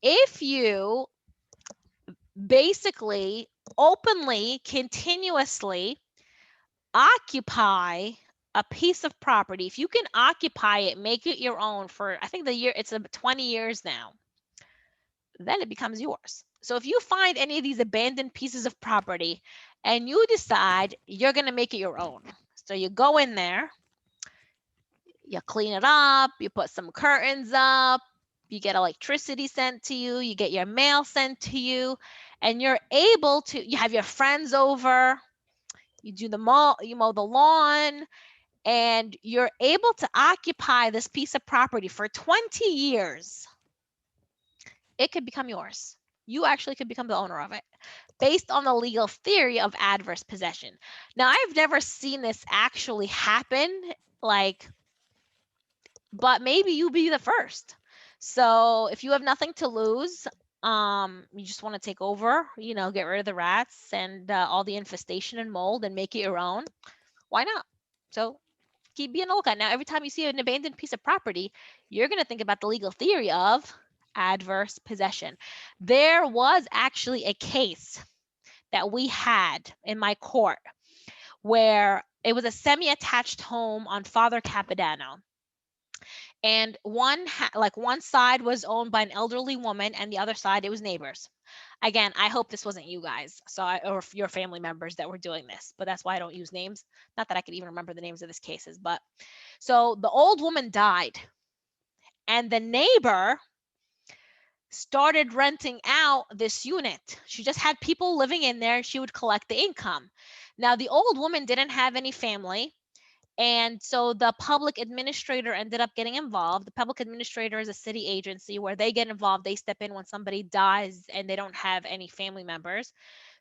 Speaker 1: if you basically openly, continuously occupy a piece of property, if you can occupy it, make it your own for, I think it's 20 years now, then it becomes yours. So if you find any of these abandoned pieces of property and you decide you're going to make it your own, so you go in there, you clean it up, you put some curtains up, you get electricity sent to you, you get your mail sent to you, and you're able to, you have your friends over, you mow the lawn, and you're able to occupy this piece of property for 20 years, it could become yours. You actually could become the owner of it based on the legal theory of adverse possession. Now, I've never seen this actually happen, but maybe you be the first. So if you have nothing to lose, you just want to take over, get rid of the rats and all the infestation and mold and make it your own, why not? So keep being a lookout. Now, every time you see an abandoned piece of property, you're going to think about the legal theory of adverse possession. There was actually a case that we had in my court where it was a semi-attached home on Father Capodanno. And one side was owned by an elderly woman and the other side, it was neighbors. Again, I hope this wasn't you guys, or your family members that were doing this, but that's why I don't use names. Not that I could even remember the names of these cases, but so the old woman died and the neighbor started renting out this unit. She just had people living in there. She would collect the income. Now, the old woman didn't have any family. And so the public administrator ended up getting involved. The public administrator is a city agency where they get involved. They step in when somebody dies and they don't have any family members.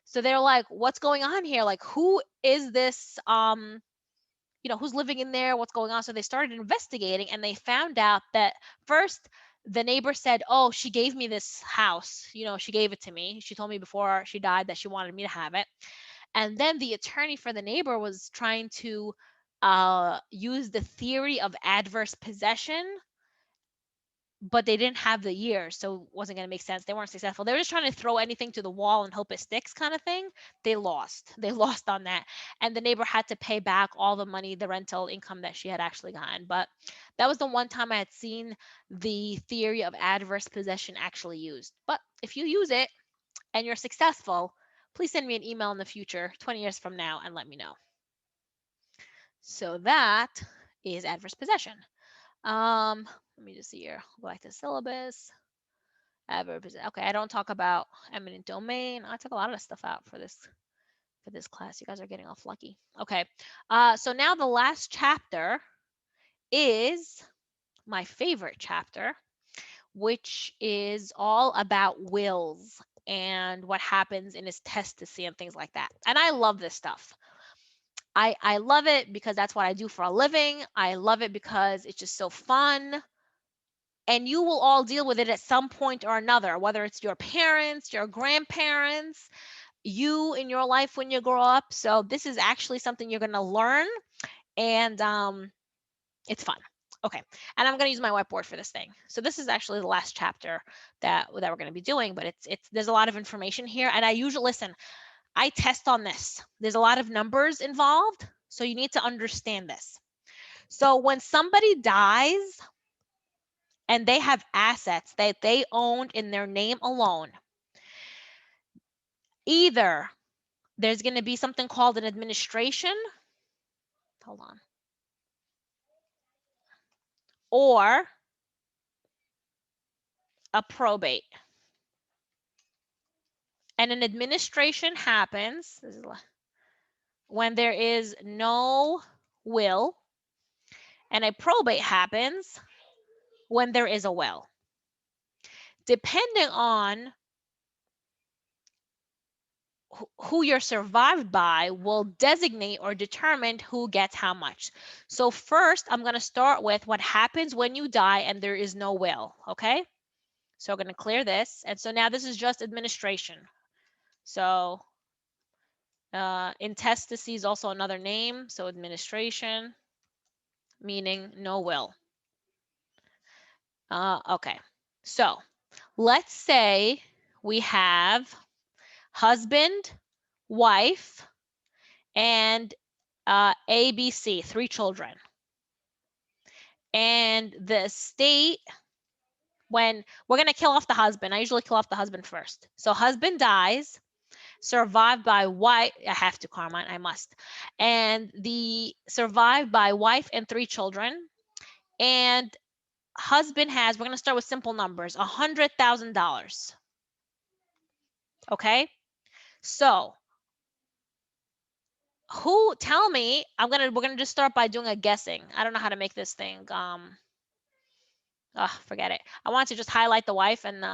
Speaker 1: So they're like, what's going on here? Like, who is this? Who's living in there? What's going on? So they started investigating and they found out that first the neighbor said, oh, she gave me this house. She gave it to me. She told me before she died that she wanted me to have it. And then the attorney for the neighbor was trying to use the theory of adverse possession, but they didn't have the year, so it wasn't going to make sense. They weren't successful. They were just trying to throw anything to the wall and hope it sticks kind of thing. They lost on that. And the neighbor had to pay back all the money, the rental income that she had actually gotten. But that was the one time I had seen the theory of adverse possession actually used. But if you use it and you're successful, please send me an email in the future, 20 years from now, and let me know. So that is adverse possession. Let me just see here. Go back to syllabus. Okay, I don't talk about eminent domain. I took a lot of stuff out for this class. You guys are getting off lucky. Okay. So now the last chapter is my favorite chapter, which is all about wills and what happens in intestacy and things like that. And I love this stuff. I love it because that's what I do for a living. I love it because it's just so fun. And you will all deal with it at some point or another, whether it's your parents, your grandparents, you in your life when you grow up. So this is actually something you're going to learn, and it's fun. Okay, and I'm going to use my whiteboard for this thing. So this is actually the last chapter that we're going to be doing, but there's a lot of information here, and I test on this. There's a lot of numbers involved, so you need to understand this. So when somebody dies, and they have assets that they owned in their name alone, either there's going to be something called an administration, hold on, or a probate. And an administration happens when there is no will, and a probate happens when there is a will. Depending on who you're survived by will designate or determine who gets how much. So first, I'm going to start with what happens when you die and there is no will, okay? So I'm going to clear this. And so now this is just administration. So intestacy is also another name. So administration, meaning no will. Okay, so let's say we have husband, wife, and ABC, 3 children. And the state, when we're going to kill off the husband, I usually kill off the husband first. So husband dies, survived by wife, I have to, Carmine, I must. And the survived by wife and 3 children. And husband has, we're going to start with simple numbers, $100,000. Okay, so tell me, we're gonna just start by doing a guessing. I don't know how to make this thing. Forget it. I want to just highlight the wife and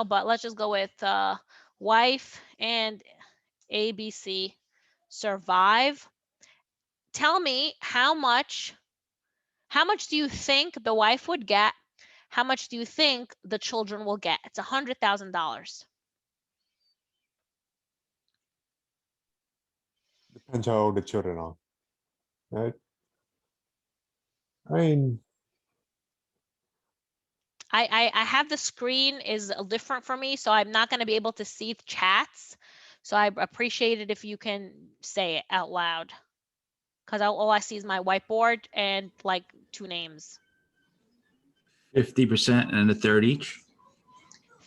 Speaker 1: but let's just go with wife and ABC survive. Tell me how much do you think the wife would get? How much do you think the children will get? It's $100,000.
Speaker 10: Depends how old the children are. Right? I mean,
Speaker 1: I have the screen is different for me, so I'm not going to be able to see the chats. So I appreciate it if you can say it out loud, because all I see is my whiteboard and like 2 names.
Speaker 9: 50% and a third each.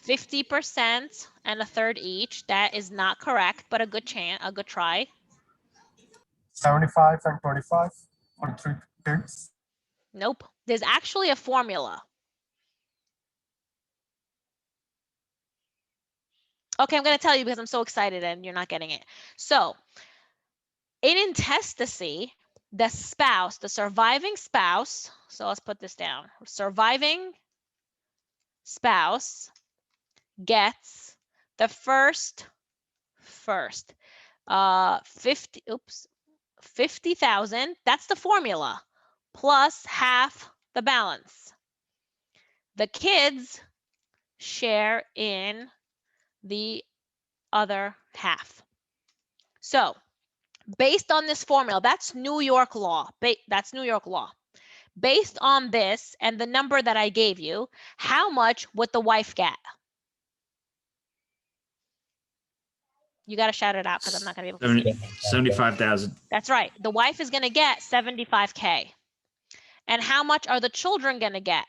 Speaker 1: 50% and a third each. That is not correct, but a good try.
Speaker 12: 75 and 25 for 3 kids.
Speaker 1: Nope. There's actually a formula. Okay, I'm going to tell you because I'm so excited and you're not getting it. So in intestacy, the spouse, the surviving spouse, so let's put this down. Surviving spouse gets the first 50,000. That's the formula, plus half the balance. The kids share in the other half. So based on this formula, that's New York law. That's New York law. Based on this and the number that I gave you, how much would the wife get? You got to shout it out because I'm not going to be able to see it.
Speaker 9: 75,000.
Speaker 1: That's right. The wife is going to get 75K. And how much are the children going to get?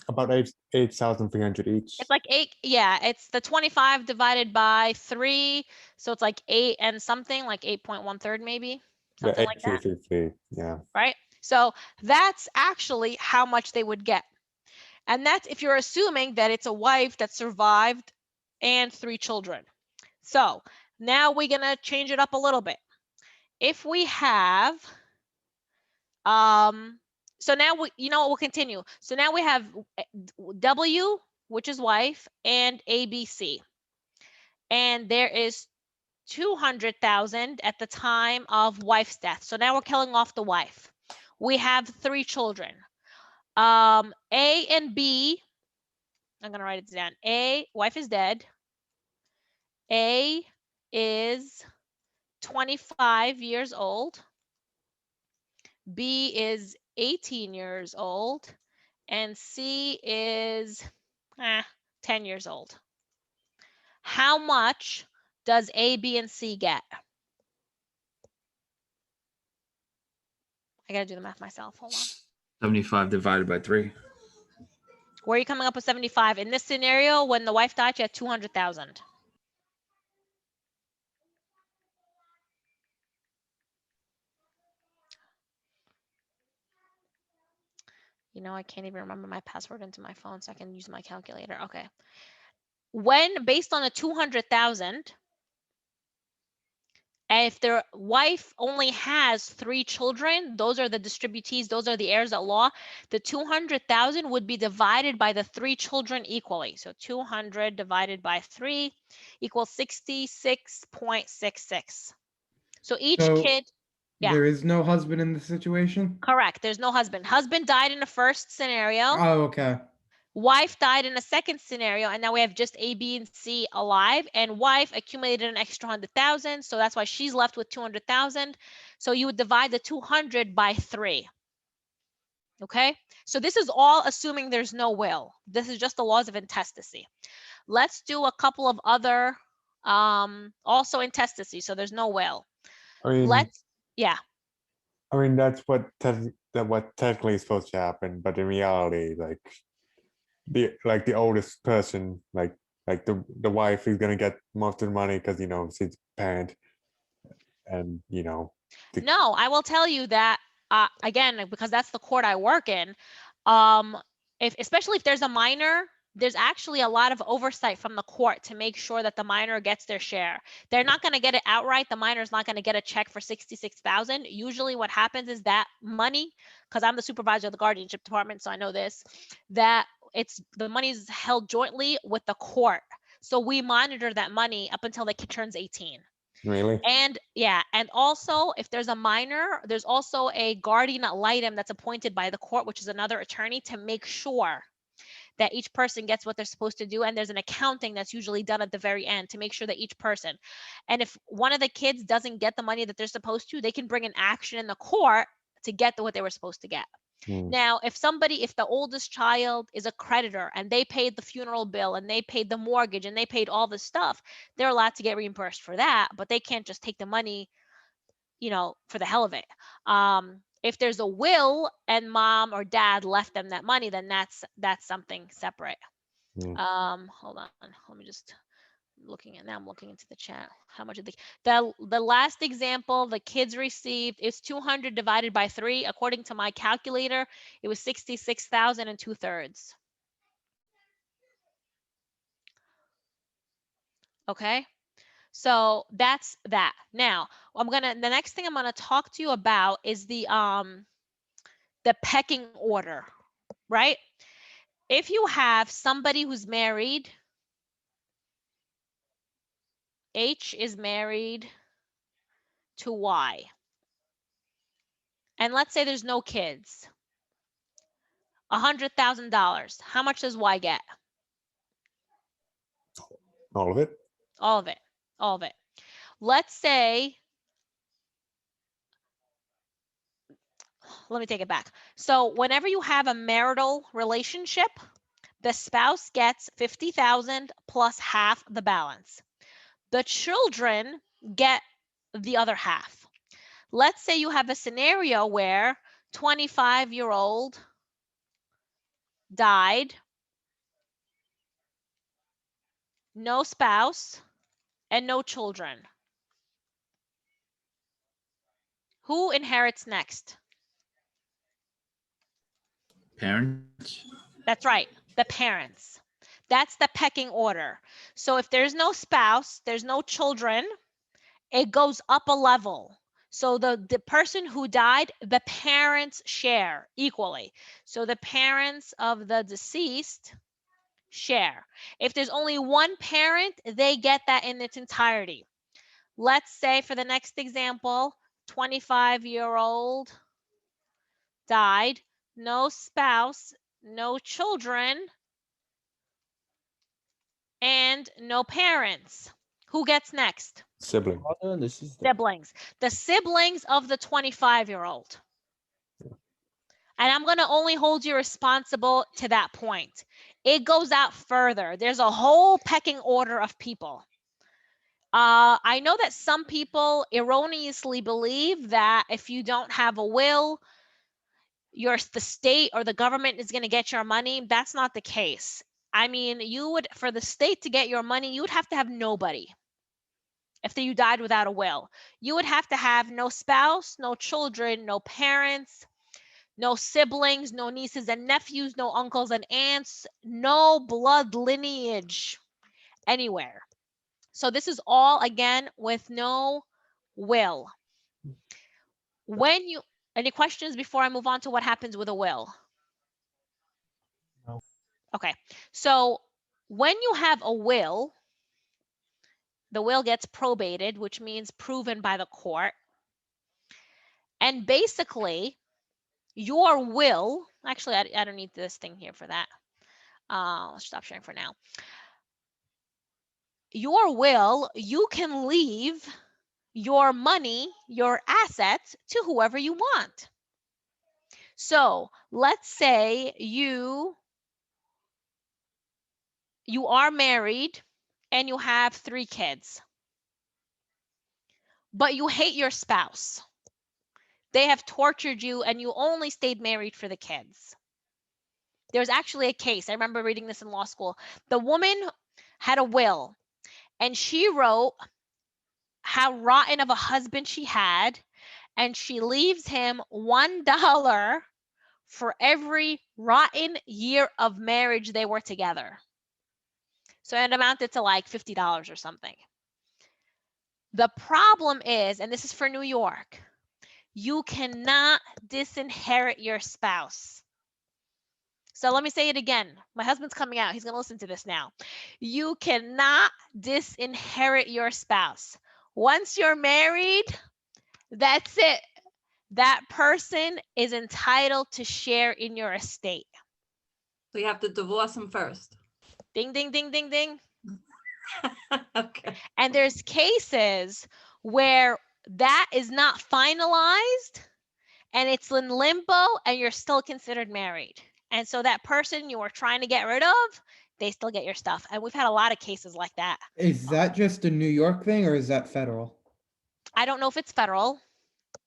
Speaker 10: about 8,300 each.
Speaker 1: It's like 8. Yeah, it's the 25 divided by 3. So it's like 8 and something, like 8.1 maybe. Something like that.
Speaker 10: 8,333. Yeah.
Speaker 1: Right? So that's actually how much they would get. And that's if you're assuming that it's a wife that survived and 3 children. So now we're going to change it up a little bit. If we have, so now we'll continue. So now we have W, which is wife, and ABC. And there is 200,000 at the time of wife's death. So now we're killing off the wife. We have 3 children. A and B, I'm going to write it down. A, wife is dead. A is 25 years old. B is 18 years old. And C is 10 years old. How much does A, B, and C get? I gotta do the math myself. Hold on.
Speaker 9: 75 divided by 3.
Speaker 1: Where are you coming up with 75? In this scenario, when the wife died, she had 200,000. You know, I can't even remember my password into my phone, so I can use my calculator. Okay. When based on a 200,000, and if their wife only has 3 children, those are the distributees, those are the heirs at law, the 200,000 would be divided by the 3 children equally. So 200 divided by 3 equals 66.66. So each kid, yeah.
Speaker 5: There is no husband in this situation?
Speaker 1: Correct. There's no husband. Husband died in the first scenario.
Speaker 5: Oh, okay.
Speaker 1: Wife died in a second scenario, and now we have just A, B, and C alive. And wife accumulated an extra 100,000, so that's why she's left with 200,000. So you would divide the 200 by 3. Okay, so this is all assuming there's no will. This is just the laws of intestacy. Let's do a couple of other, also intestacy. So there's no will.
Speaker 10: I mean,
Speaker 1: yeah.
Speaker 10: I mean, that's what technically is supposed to happen, but in reality, like the oldest person, like the wife is gonna get most of the money because she's a parent, and
Speaker 1: No, I will tell you that again, because that's the court I work in. Especially if there's a minor, there's actually a lot of oversight from the court to make sure that the minor gets their share. They're not going to get it outright. The minor's not going to get a check for 66,000. Usually what happens is that money, because I'm the supervisor of the guardianship department, so I know this, that the money is held jointly with the court. So we monitor that money up until the kid turns 18.
Speaker 10: Really?
Speaker 1: And yeah, and also if there's a minor, there's also a guardian ad litem that's appointed by the court, which is another attorney, to make sure that each person gets what they're supposed to do. And there's an accounting that's usually done at the very end to make sure that each person, and if one of the kids doesn't get the money that they're supposed to, they can bring an action in the court to get what they were supposed to get. Now, if the oldest child is a creditor and they paid the funeral bill and they paid the mortgage and they paid all this stuff, they're allowed to get reimbursed for that, but they can't just take the money, for the hell of it. If there's a will and mom or dad left them that money, then that's something separate. Hold on, let me just I'm looking into the chat. How much did the last example the kids received is 200 divided by 3. According to my calculator, it was 66,000 and 2/3. Okay, so that's that. Now the next thing I'm gonna talk to you about is the pecking order, right? If you have somebody who's married, H is married to Y. And let's say there's no kids. $100,000. How much does Y get?
Speaker 10: all of it.
Speaker 1: All of it. All of it. Let's say, let me take it back. So whenever you have a marital relationship, the spouse gets 50,000 plus half the balance. The children get the other half. Let's say you have a scenario where 25-year-old died, no spouse, and no children. Who inherits next?
Speaker 9: Parents.
Speaker 1: That's right, the parents. That's the pecking order. So if there's no spouse, there's no children, it goes up a level. So the person who died, the parents share equally. So the parents of the deceased share. If there's only one parent, they get that in its entirety. Let's say for the next example, 25-year-old died, no spouse, no children, and no parents. Who gets next?
Speaker 10: Sibling.
Speaker 1: Siblings. The siblings of the 25-year-old. And I'm going to only hold you responsible to that point. It goes out further. There's a whole pecking order of people. I know that some people erroneously believe that if you don't have a will, the state or the government is going to get your money. That's not the case. I mean, for the state to get your money, you would have to have nobody. If you died without a will, you would have to have no spouse, no children, no parents, no siblings, no nieces and nephews, no uncles and aunts, no blood lineage anywhere. So this is all, again, with no will. Any questions before I move on to what happens with a will?
Speaker 12: No.
Speaker 1: Okay, so when you have a will, the will gets probated, which means proven by the court. And basically, your will, actually, I don't need this thing here for that. Let's stop sharing for now. Your will, you can leave your money, your assets to whoever you want. So let's say you are married and you have 3 kids, but you hate your spouse. They have tortured you and you only stayed married for the kids. There's actually a case, I remember reading this in law school. The woman had a will and she wrote how rotten of a husband she had, and she leaves him $1 for every rotten year of marriage they were together. So it amounted to like $50 or something. The problem is, and this is for New York, you cannot disinherit your spouse. So let me say it again. My husband's coming out. He's going to listen to this now. You cannot disinherit your spouse. Once you're married, that's it. That person is entitled to share in your estate.
Speaker 8: So you have to divorce him first.
Speaker 1: Ding, ding, ding, ding, ding.
Speaker 8: Okay.
Speaker 1: And there's cases where that is not finalized and it's in limbo and you're still considered married. And so that person you were trying to get rid of, they still get your stuff. And we've had a lot of cases like that.
Speaker 5: Is that just a New York thing or is that federal?
Speaker 1: I don't know if it's federal.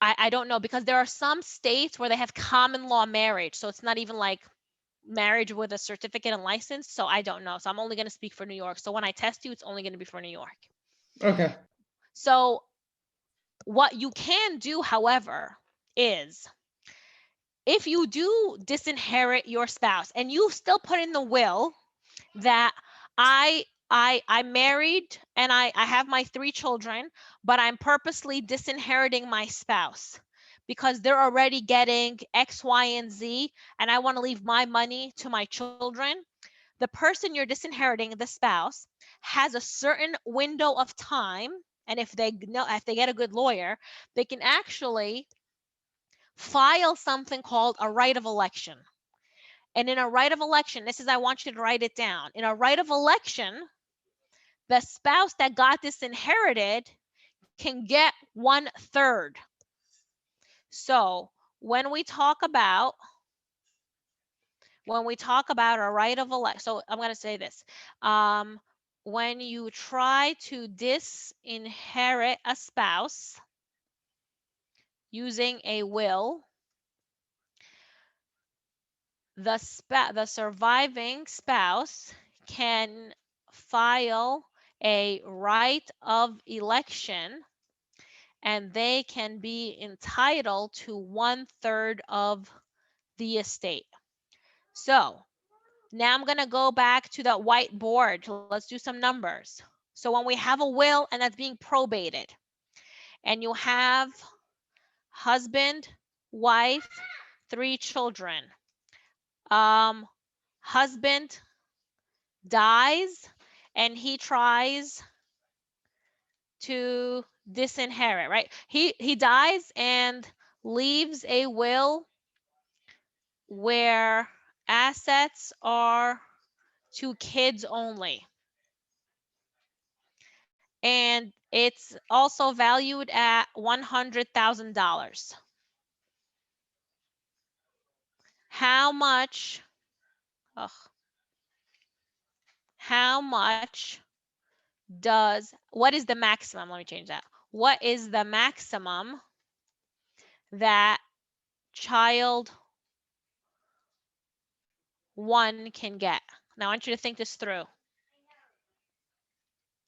Speaker 1: I don't know, because there are some states where they have common law marriage. So it's not even like marriage with a certificate and license. So I don't know. So I'm only going to speak for New York. So when I test you, it's only going to be for New York.
Speaker 5: Okay.
Speaker 1: So what you can do, however, is if you do disinherit your spouse and you still put in the will that I'm married and I have my 3 children, but I'm purposely disinheriting my spouse because they're already getting X, Y, and Z, and I want to leave my money to my children. The person you're disinheriting, the spouse, has a certain window of time, and if they get a good lawyer, they can actually file something called a right of election. And in a right of election, I want you to write it down. In a right of election, the spouse that got disinherited can get 1/3. So when we talk about a right of election, so I'm going to say this. When you try to disinherit a spouse using a will, the surviving spouse can file a right of election and they can be entitled to 1/3 of the estate. So now I'm going to go back to that whiteboard. Let's do some numbers. So when we have a will and that's being probated, and you have husband, wife, 3 children. Husband dies and he tries to disinherit, right? He dies and leaves a will where assets are to kids only. And it's also valued at $100,000. How much what is the maximum? Let me change that. What is the maximum that child 1 can get? Now I want you to think this through.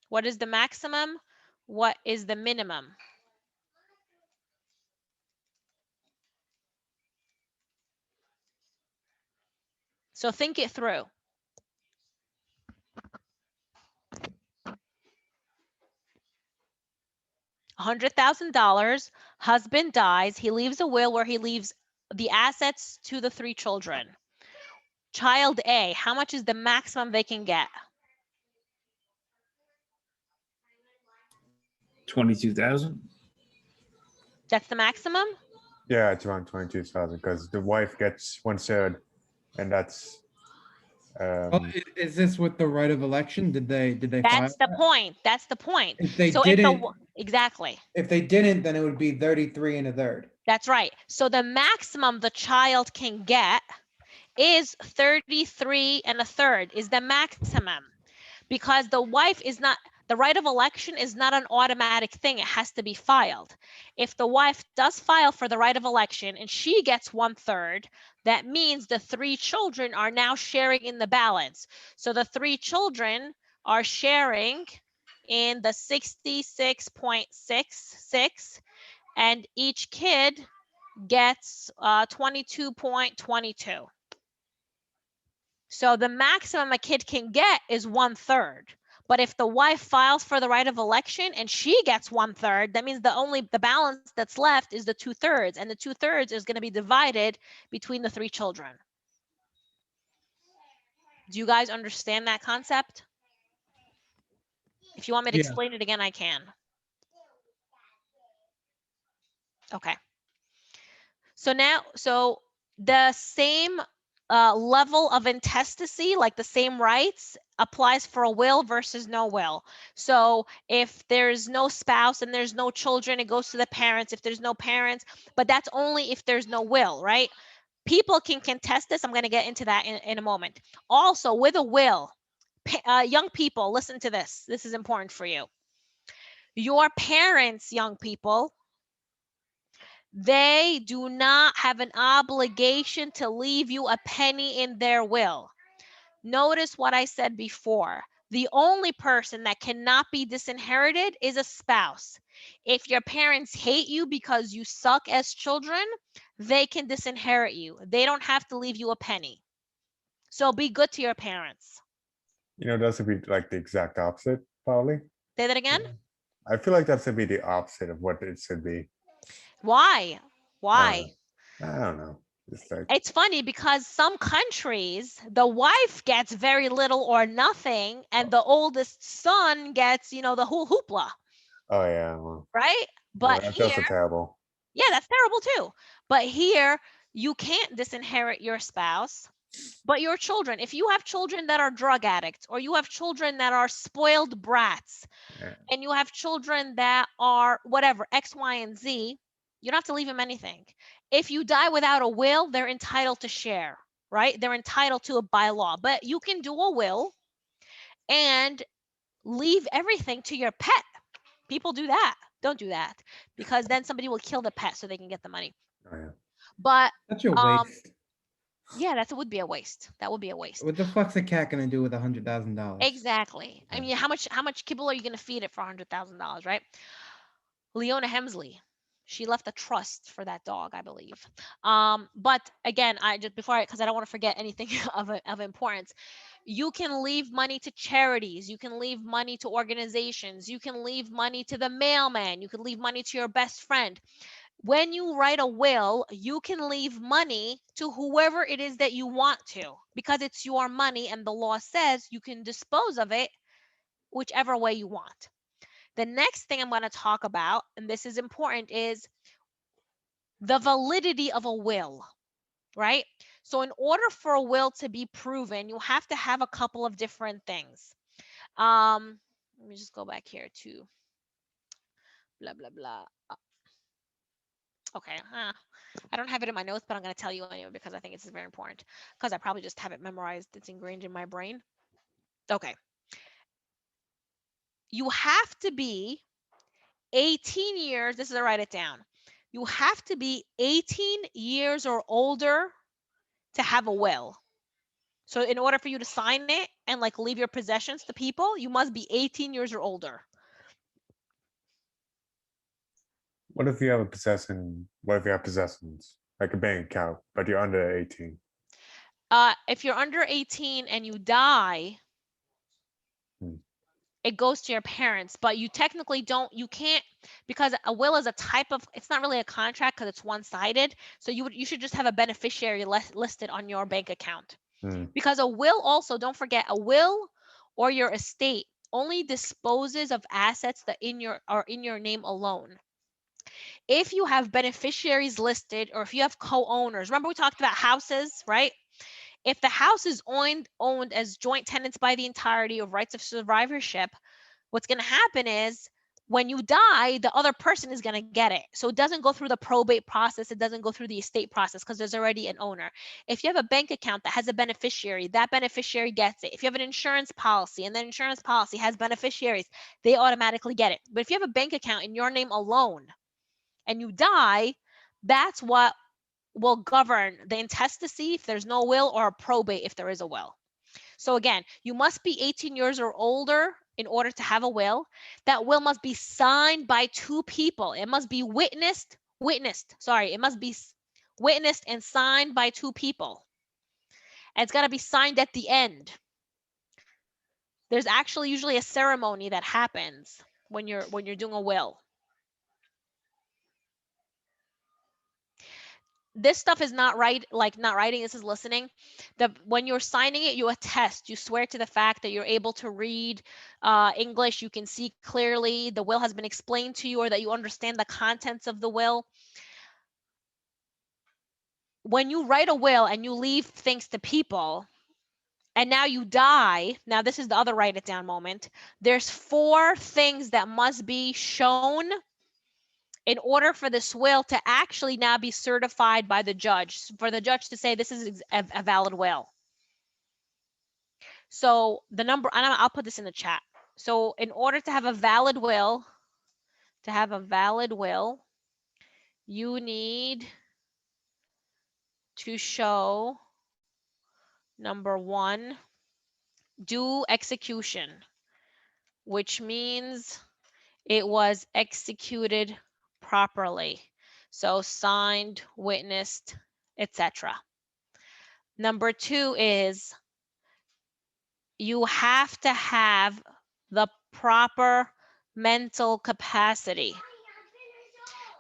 Speaker 1: What is the maximum? What is the minimum? So think it through. $100,000, husband dies, he leaves a will where he leaves the assets to the 3 children. Child A, how much is the maximum they can get?
Speaker 9: 22,000.
Speaker 1: That's the maximum?
Speaker 10: Yeah, it's around 22,000 because the wife gets 1/3, and that's.
Speaker 5: Well, is this with the right of election? Did they file
Speaker 1: That's the
Speaker 5: that?
Speaker 1: point. That's the point.
Speaker 5: If they
Speaker 1: So
Speaker 5: didn't,
Speaker 1: exactly.
Speaker 5: if they didn't, then it would be 33 1/3.
Speaker 1: That's right. So the maximum the child can get is 33 1/3 is the maximum, because the wife is not, the right of election is not an automatic thing. It has to be filed. If the wife does file for the right of election and she gets 1/3, that means the 3 children are now sharing in the balance. So the 3 children are sharing in the 66.66, and each kid gets 22.22. So the maximum a kid can get is 1/3. But if the wife files for the right of election and she gets 1/3, that means the balance that's left is the 2/3, and the 2/3 is going to be divided between the 3 children. Do you guys understand that concept? If you want me to explain it again, I can. Okay. So now, the same level of intestacy, like the same rights, applies for a will versus no will. So if there's no spouse and there's no children, it goes to the parents. If there's no parents, but that's only if there's no will, right? People can contest this. I'm going to get into that in a moment. Also, with a will, young people, listen to this. This is important for you. Your parents, young people, they do not have an obligation to leave you a penny in their will. Notice what I said before. The only person that cannot be disinherited is a spouse. If your parents hate you because you suck as children, they can disinherit you. They don't have to leave you a penny. So be good to your parents.
Speaker 10: That's would be like the exact opposite, probably.
Speaker 1: Say that again?
Speaker 10: I feel like that should be the opposite of what it should be.
Speaker 1: Why? Why?
Speaker 10: I don't know.
Speaker 1: It's funny because some countries, the wife gets very little or nothing, and the oldest son gets, the whole hoopla.
Speaker 10: Oh yeah. Well,
Speaker 1: right? But
Speaker 10: that's
Speaker 1: here,
Speaker 10: also terrible.
Speaker 1: Yeah, that's terrible too. But here, you can't disinherit your spouse, but your children. If you have children that are drug addicts, or you have children that are spoiled brats, and you have children that are whatever, X, Y, and Z, you don't have to leave them anything. If you die without a will, they're entitled to share, right? They're entitled to it by law, but you can do a will and leave everything to your pet. People do that. Don't do that, because then somebody will kill the pet so they can get the money.
Speaker 10: Oh, yeah.
Speaker 1: But
Speaker 5: That's a waste.
Speaker 1: yeah, that would be a waste. That would be a waste.
Speaker 5: What the fuck's a cat gonna do with $100,000?
Speaker 1: Exactly. I mean, how much kibble are you gonna feed it for $100,000, right? Leona Hemsley, she left a trust for that dog, I believe. But again, because I don't want to forget anything of importance. You can leave money to charities. You can leave money to organizations. You can leave money to the mailman. You can leave money to your best friend. When you write a will, you can leave money to whoever it is that you want to, because it's your money and the law says you can dispose of it whichever way you want. The next thing I'm going to talk about, and this is important, is the validity of a will, right? So in order for a will to be proven, you have to have a couple of different things. Let me just go back here to blah, blah, blah. Okay. I don't have it in my notes, but I'm going to tell you anyway because I think it's very important, because I probably just have it memorized. It's ingrained in my brain. Okay. you have to be 18 years. This is to write it down. You have to be 18 years or older to have a will. So in order for you to sign it and like leave your possessions to people, you must be 18 years or older.
Speaker 10: What if you have a possession? What if you have possessions like a bank account, but you're under 18?
Speaker 1: If you're under 18 and you die, it goes to your parents, but you technically you can't, because a will is a type of, it's not really a contract because it's one-sided. So you should just have a beneficiary listed on your bank account. Because a will also, don't forget, a will or your estate only disposes of assets that are in your name alone. If you have beneficiaries listed, or if you have co-owners, remember we talked about houses, right? If the house is owned as joint tenants by the entirety of rights of survivorship, what's going to happen is when you die, the other person is going to get it. So it doesn't go through the probate process. It doesn't go through the estate process because there's already an owner. If you have a bank account that has a beneficiary, that beneficiary gets it. If you have an insurance policy and the insurance policy has beneficiaries, they automatically get it. But if you have a bank account in your name alone and you die, that's what will govern the intestacy if there's no will, or a probate if there is a will. So again, you must be 18 years or older in order to have a will. That will must be signed by two people. It must be witnessed, it must be witnessed and signed by two people. And it's got to be signed at the end. There's actually usually a ceremony that happens when you're doing a will. This stuff is not right, like not writing, this is listening. When you're signing it, you attest, you swear to the fact that you're able to read English, you can see clearly, the will has been explained to you, or that you understand the contents of the will. When you write a will and you leave things to people, and now you die, now this is the other write it down moment, there's 4 things that must be shown in order for this will to actually now be certified by the judge, for the judge to say this is a valid will. So the number, and I'll put this in the chat. So in order to have a valid will, you need to show, number 1, due execution, which means it was executed properly. So signed, witnessed, etc. Number 2 is you have to have the proper mental capacity.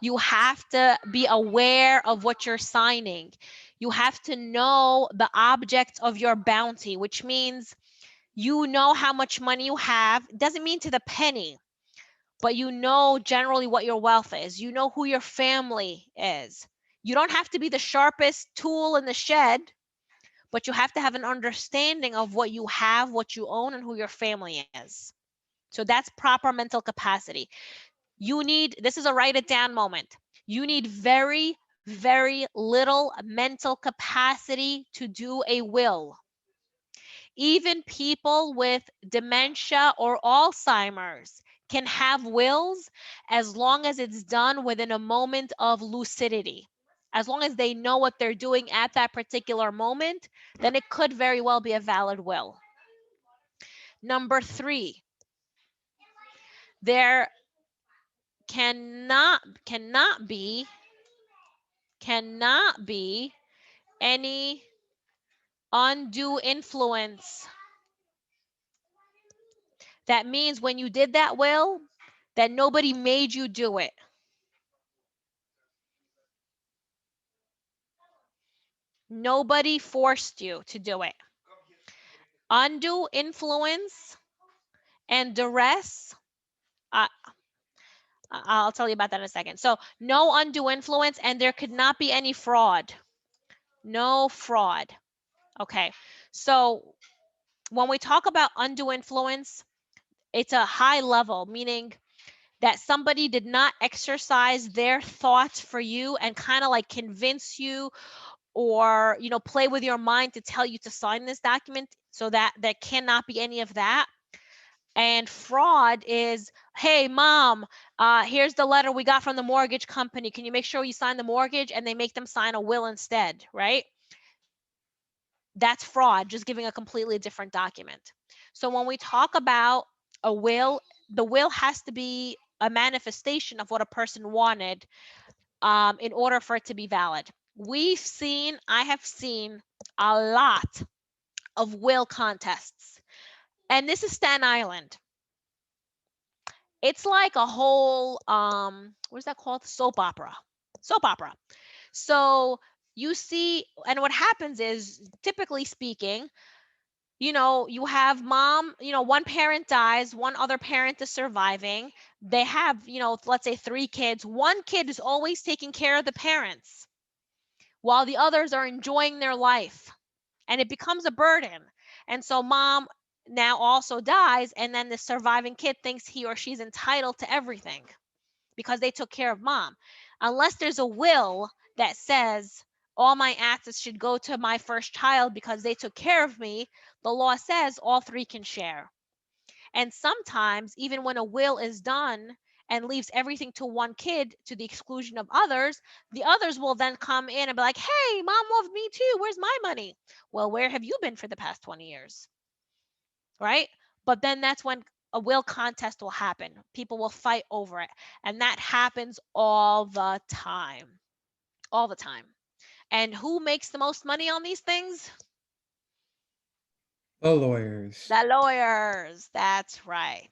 Speaker 1: You have to be aware of what you're signing. You have to know the object of your bounty, which means you know how much money you have. It doesn't mean to the penny, but you know generally what your wealth is. You know who your family is. You don't have to be the sharpest tool in the shed, but you have to have an understanding of what you have, what you own, and who your family is. So that's proper mental capacity. You need, this is a write it down moment. You need very, very little mental capacity to do a will. Even people with dementia or Alzheimer's can have wills as long as it's done within a moment of lucidity. As long as they know what they're doing at that particular moment, then it could very well be a valid will. Number 3, there cannot be any undue influence. That means when you did that will, that nobody made you do it. Nobody forced you to do it. Undue influence and duress, I'll tell you about that in a second. So no undue influence, and there could not be any fraud. No fraud. Okay, so when we talk about undue influence, it's a high level, meaning that somebody did not exercise their thoughts for you and kind of like convince you, or play with your mind to tell you to sign this document. So that there cannot be any of that. And fraud is, hey, mom, here's the letter we got from the mortgage company. Can you make sure you sign the mortgage? And they make them sign a will instead, right? That's fraud, just giving a completely different document. So when we talk about a will, the will has to be a manifestation of what a person wanted in order for it to be valid. I have seen a lot of will contests. And this is Staten Island. It's like a whole, what is that called? Soap opera. So you see, and what happens is, typically speaking, you have mom, one parent dies, one other parent is surviving. They have, let's say 3 kids. One kid is always taking care of the parents while the others are enjoying their life. And it becomes a burden. And so mom now also dies, and then the surviving kid thinks he or she's entitled to everything because they took care of mom. Unless there's a will that says all my assets should go to my first child because they took care of me, the law says all 3 can share. And sometimes, even when a will is done and leaves everything to one kid to the exclusion of others, the others will then come in and be like, hey, mom loved me too. Where's my money? Well, where have you been for the past 20 years? Right? But then that's when a will contest will happen. People will fight over it. And that happens all the time. All the time. And who makes the most money on these things?
Speaker 5: The lawyers.
Speaker 1: The lawyers. That's right.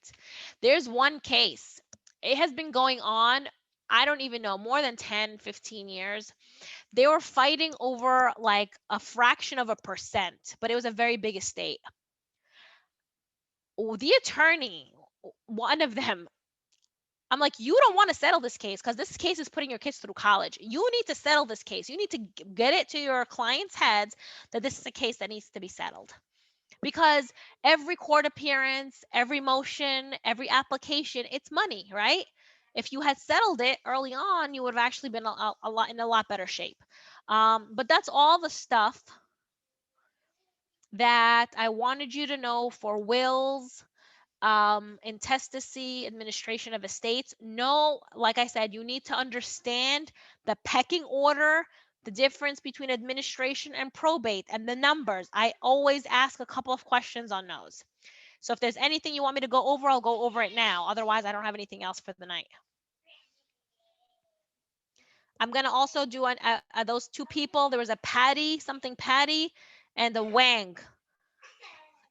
Speaker 1: There's one case. It has been going on, I don't even know, more than 10, 15 years. They were fighting over like a fraction of a percent, but it was a very big estate. The attorney, one of them, I'm like, you don't want to settle this case because this case is putting your kids through college. You need to settle this case. You need to get it to your clients' heads that this is a case that needs to be settled. Because every court appearance, every motion, every application, it's money, right? If you had settled it early on, you would have actually been in a lot better shape. But that's all the stuff that I wanted you to know for wills, intestacy, administration of estates. No, like I said, you need to understand the pecking order, the difference between administration and probate, and the numbers. I always ask a couple of questions on those. So if there's anything you want me to go over, I'll go over it now. Otherwise, I don't have anything else for the night. I'm going to also do those 2 people. There was a Patty, and a Wang.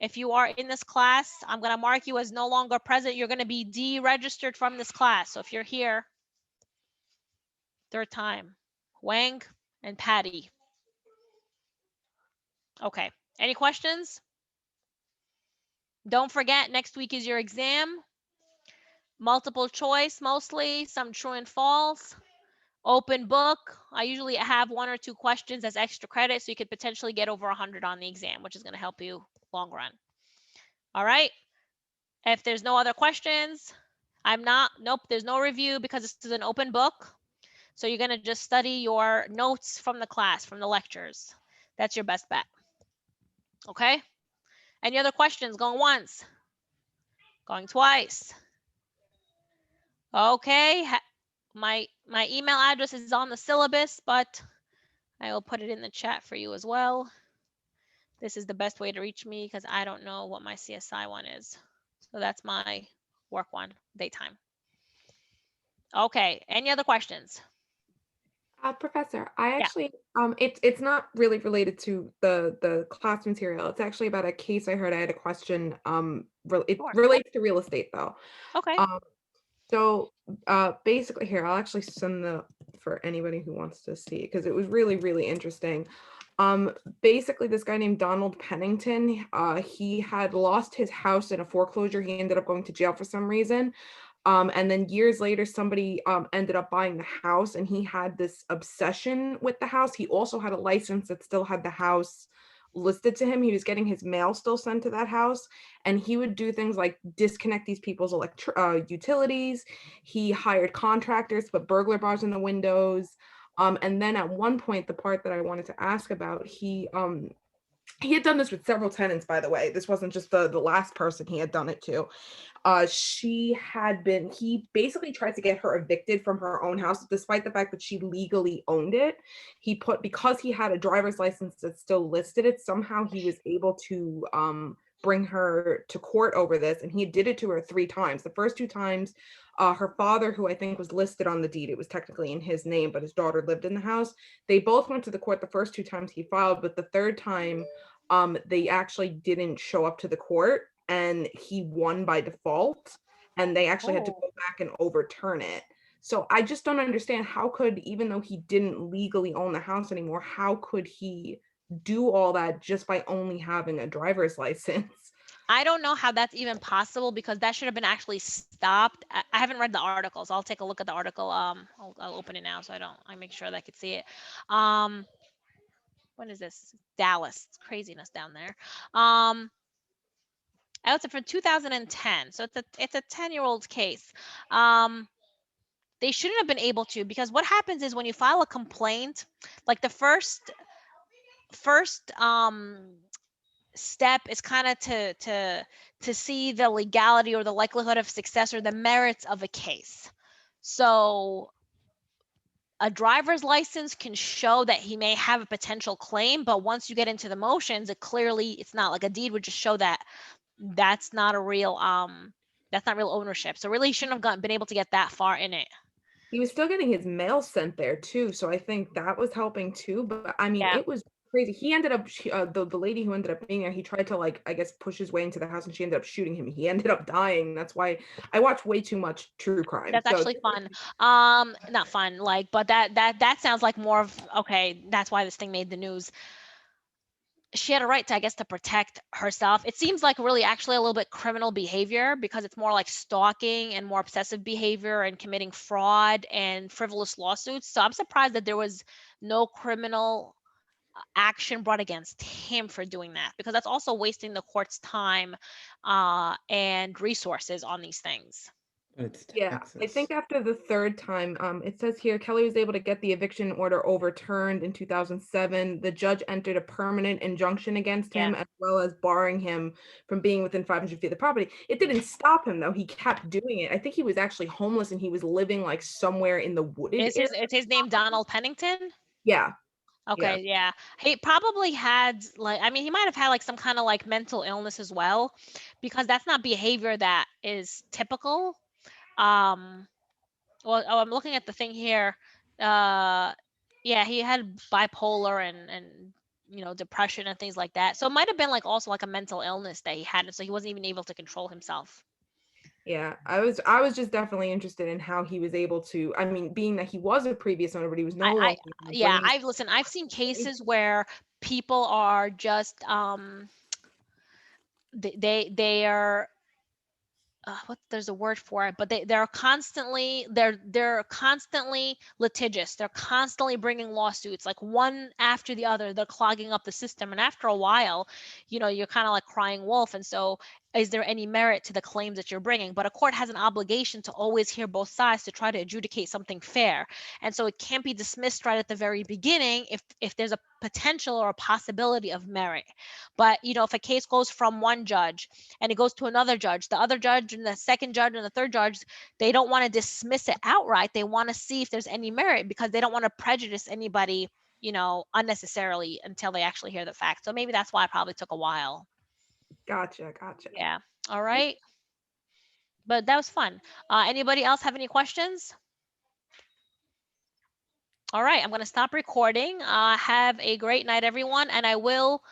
Speaker 1: If you are in this class, I'm going to mark you as no longer present. You're going to be deregistered from this class. So if you're here, 3rd time, Wang and Patty. Okay. Any questions? Don't forget, next week is your exam. Multiple choice, mostly, some true and false. Open book. I usually have 1 or 2 questions as extra credit, so you could potentially get over 100 on the exam, which is going to help you long run. All right. If there's no other questions, nope, there's no review because this is an open book. So you're going to just study your notes from the class, from the lectures. That's your best bet. Okay. Any other questions? Going once, going twice. Okay. My email address is on the syllabus, but I will put it in the chat for you as well. This is the best way to reach me because I don't know what my CSI one is. So that's my work one, daytime. Okay, any other questions?
Speaker 6: Professor, I actually, it's not really related to the class material. It's actually about a case I heard. I had a question. It relates to real estate though.
Speaker 1: Okay.
Speaker 6: So basically here, I'll actually send for anybody who wants to see it because it was really, really interesting. Basically this guy named Donald Pennington, he had lost his house in a foreclosure. He ended up going to jail for some reason. And then years later, somebody ended up buying the house, and he had this obsession with the house. He also had a license that still had the house listed to him. He was getting his mail still sent to that house, and he would do things like disconnect these people's utilities. He hired contractors, put burglar bars in the windows. And then at one point, the part that I wanted to ask about, he He had done this with several tenants, by the way. This wasn't just the last person he had done it to. He basically tried to get her evicted from her own house, despite the fact that she legally owned it. Because he had a driver's license that still listed it, somehow he was able to bring her to court over this, and he did it to her 3 times. The first 2 times, her father, who I think was listed on the deed, it was technically in his name, but his daughter lived in the house. They both went to the court the first 2 times he filed, but the 3rd time, they actually didn't show up to the court, and he won by default, and they actually had to go back and overturn it. So I just don't understand, how could, even though he didn't legally own the house anymore, how could he do all that just by only having a driver's license?
Speaker 1: I don't know how that's even possible, because that should have been actually stopped. I haven't read the article, so I'll take a look at the article. I'll open it now so I make sure that I could see it. When is this? Dallas. It's craziness down there. It's from 2010, so it's a 10-year-old case. They shouldn't have been able to, because what happens is when you file a complaint, like the first step is kind of to see the legality or the likelihood of success or the merits of a case. So a driver's license can show that he may have a potential claim, but once you get into the motions, it's not like a deed would just show that that's not real ownership. So really, he shouldn't have been able to get that far in it.
Speaker 6: He was still getting his mail sent there too, so I think that was helping too. But I mean,
Speaker 1: Yeah.
Speaker 6: it was crazy. He ended up the lady who ended up being there, he tried to, like, I guess, push his way into the house, and she ended up shooting him. He ended up dying. That's why I watch way too much true crime.
Speaker 1: That's
Speaker 6: So
Speaker 1: actually fun. Not fun, like, but that sounds like more of, okay, that's why this thing made the news. She had a right to, I guess, to protect herself. It seems like really actually a little bit criminal behavior, because it's more like stalking and more obsessive behavior and committing fraud and frivolous lawsuits. So I'm surprised that there was no criminal action brought against him for doing that, because that's also wasting the court's time and resources on these things.
Speaker 5: It's
Speaker 6: yeah, I think after the 3rd time, it says here Kelly was able to get the eviction order overturned in 2007. The judge entered a permanent injunction against him, as well as barring him from being within 500 feet of the property. It didn't stop him though. He kept doing it. I think he was actually homeless, and he was living like somewhere in the wooded area.
Speaker 1: Is his name Donald Pennington?
Speaker 6: Yeah.
Speaker 1: Okay, yeah. He probably had, like, I mean, he might have had like some kind of like mental illness as well, because that's not behavior that is typical. Well, I'm looking at the thing here. Yeah, he had bipolar and depression and things like that. So it might have been like also like a mental illness that he had, and so he wasn't even able to control himself.
Speaker 6: Yeah, I was just definitely interested in how he was able to, I mean, being that he was a previous owner, but he was no longer.
Speaker 1: Yeah, I've seen cases where people are just they are there's a word for it, but they're constantly litigious. They're constantly bringing lawsuits, like one after the other. They're clogging up the system, and after a while, you're kind of like crying wolf. And so, is there any merit to the claims that you're bringing? But a court has an obligation to always hear both sides to try to adjudicate something fair. And so it can't be dismissed right at the very beginning if there's a potential or a possibility of merit. But if a case goes from one judge and it goes to another judge, the other judge and the second judge and the third judge, they don't want to dismiss it outright. They want to see if there's any merit, because they don't want to prejudice anybody, unnecessarily until they actually hear the facts. So maybe that's why it probably took a while.
Speaker 6: Gotcha.
Speaker 1: Yeah. All right. But that was fun. Anybody else have any questions? All right, I'm going to stop recording. Have a great night, everyone, and I will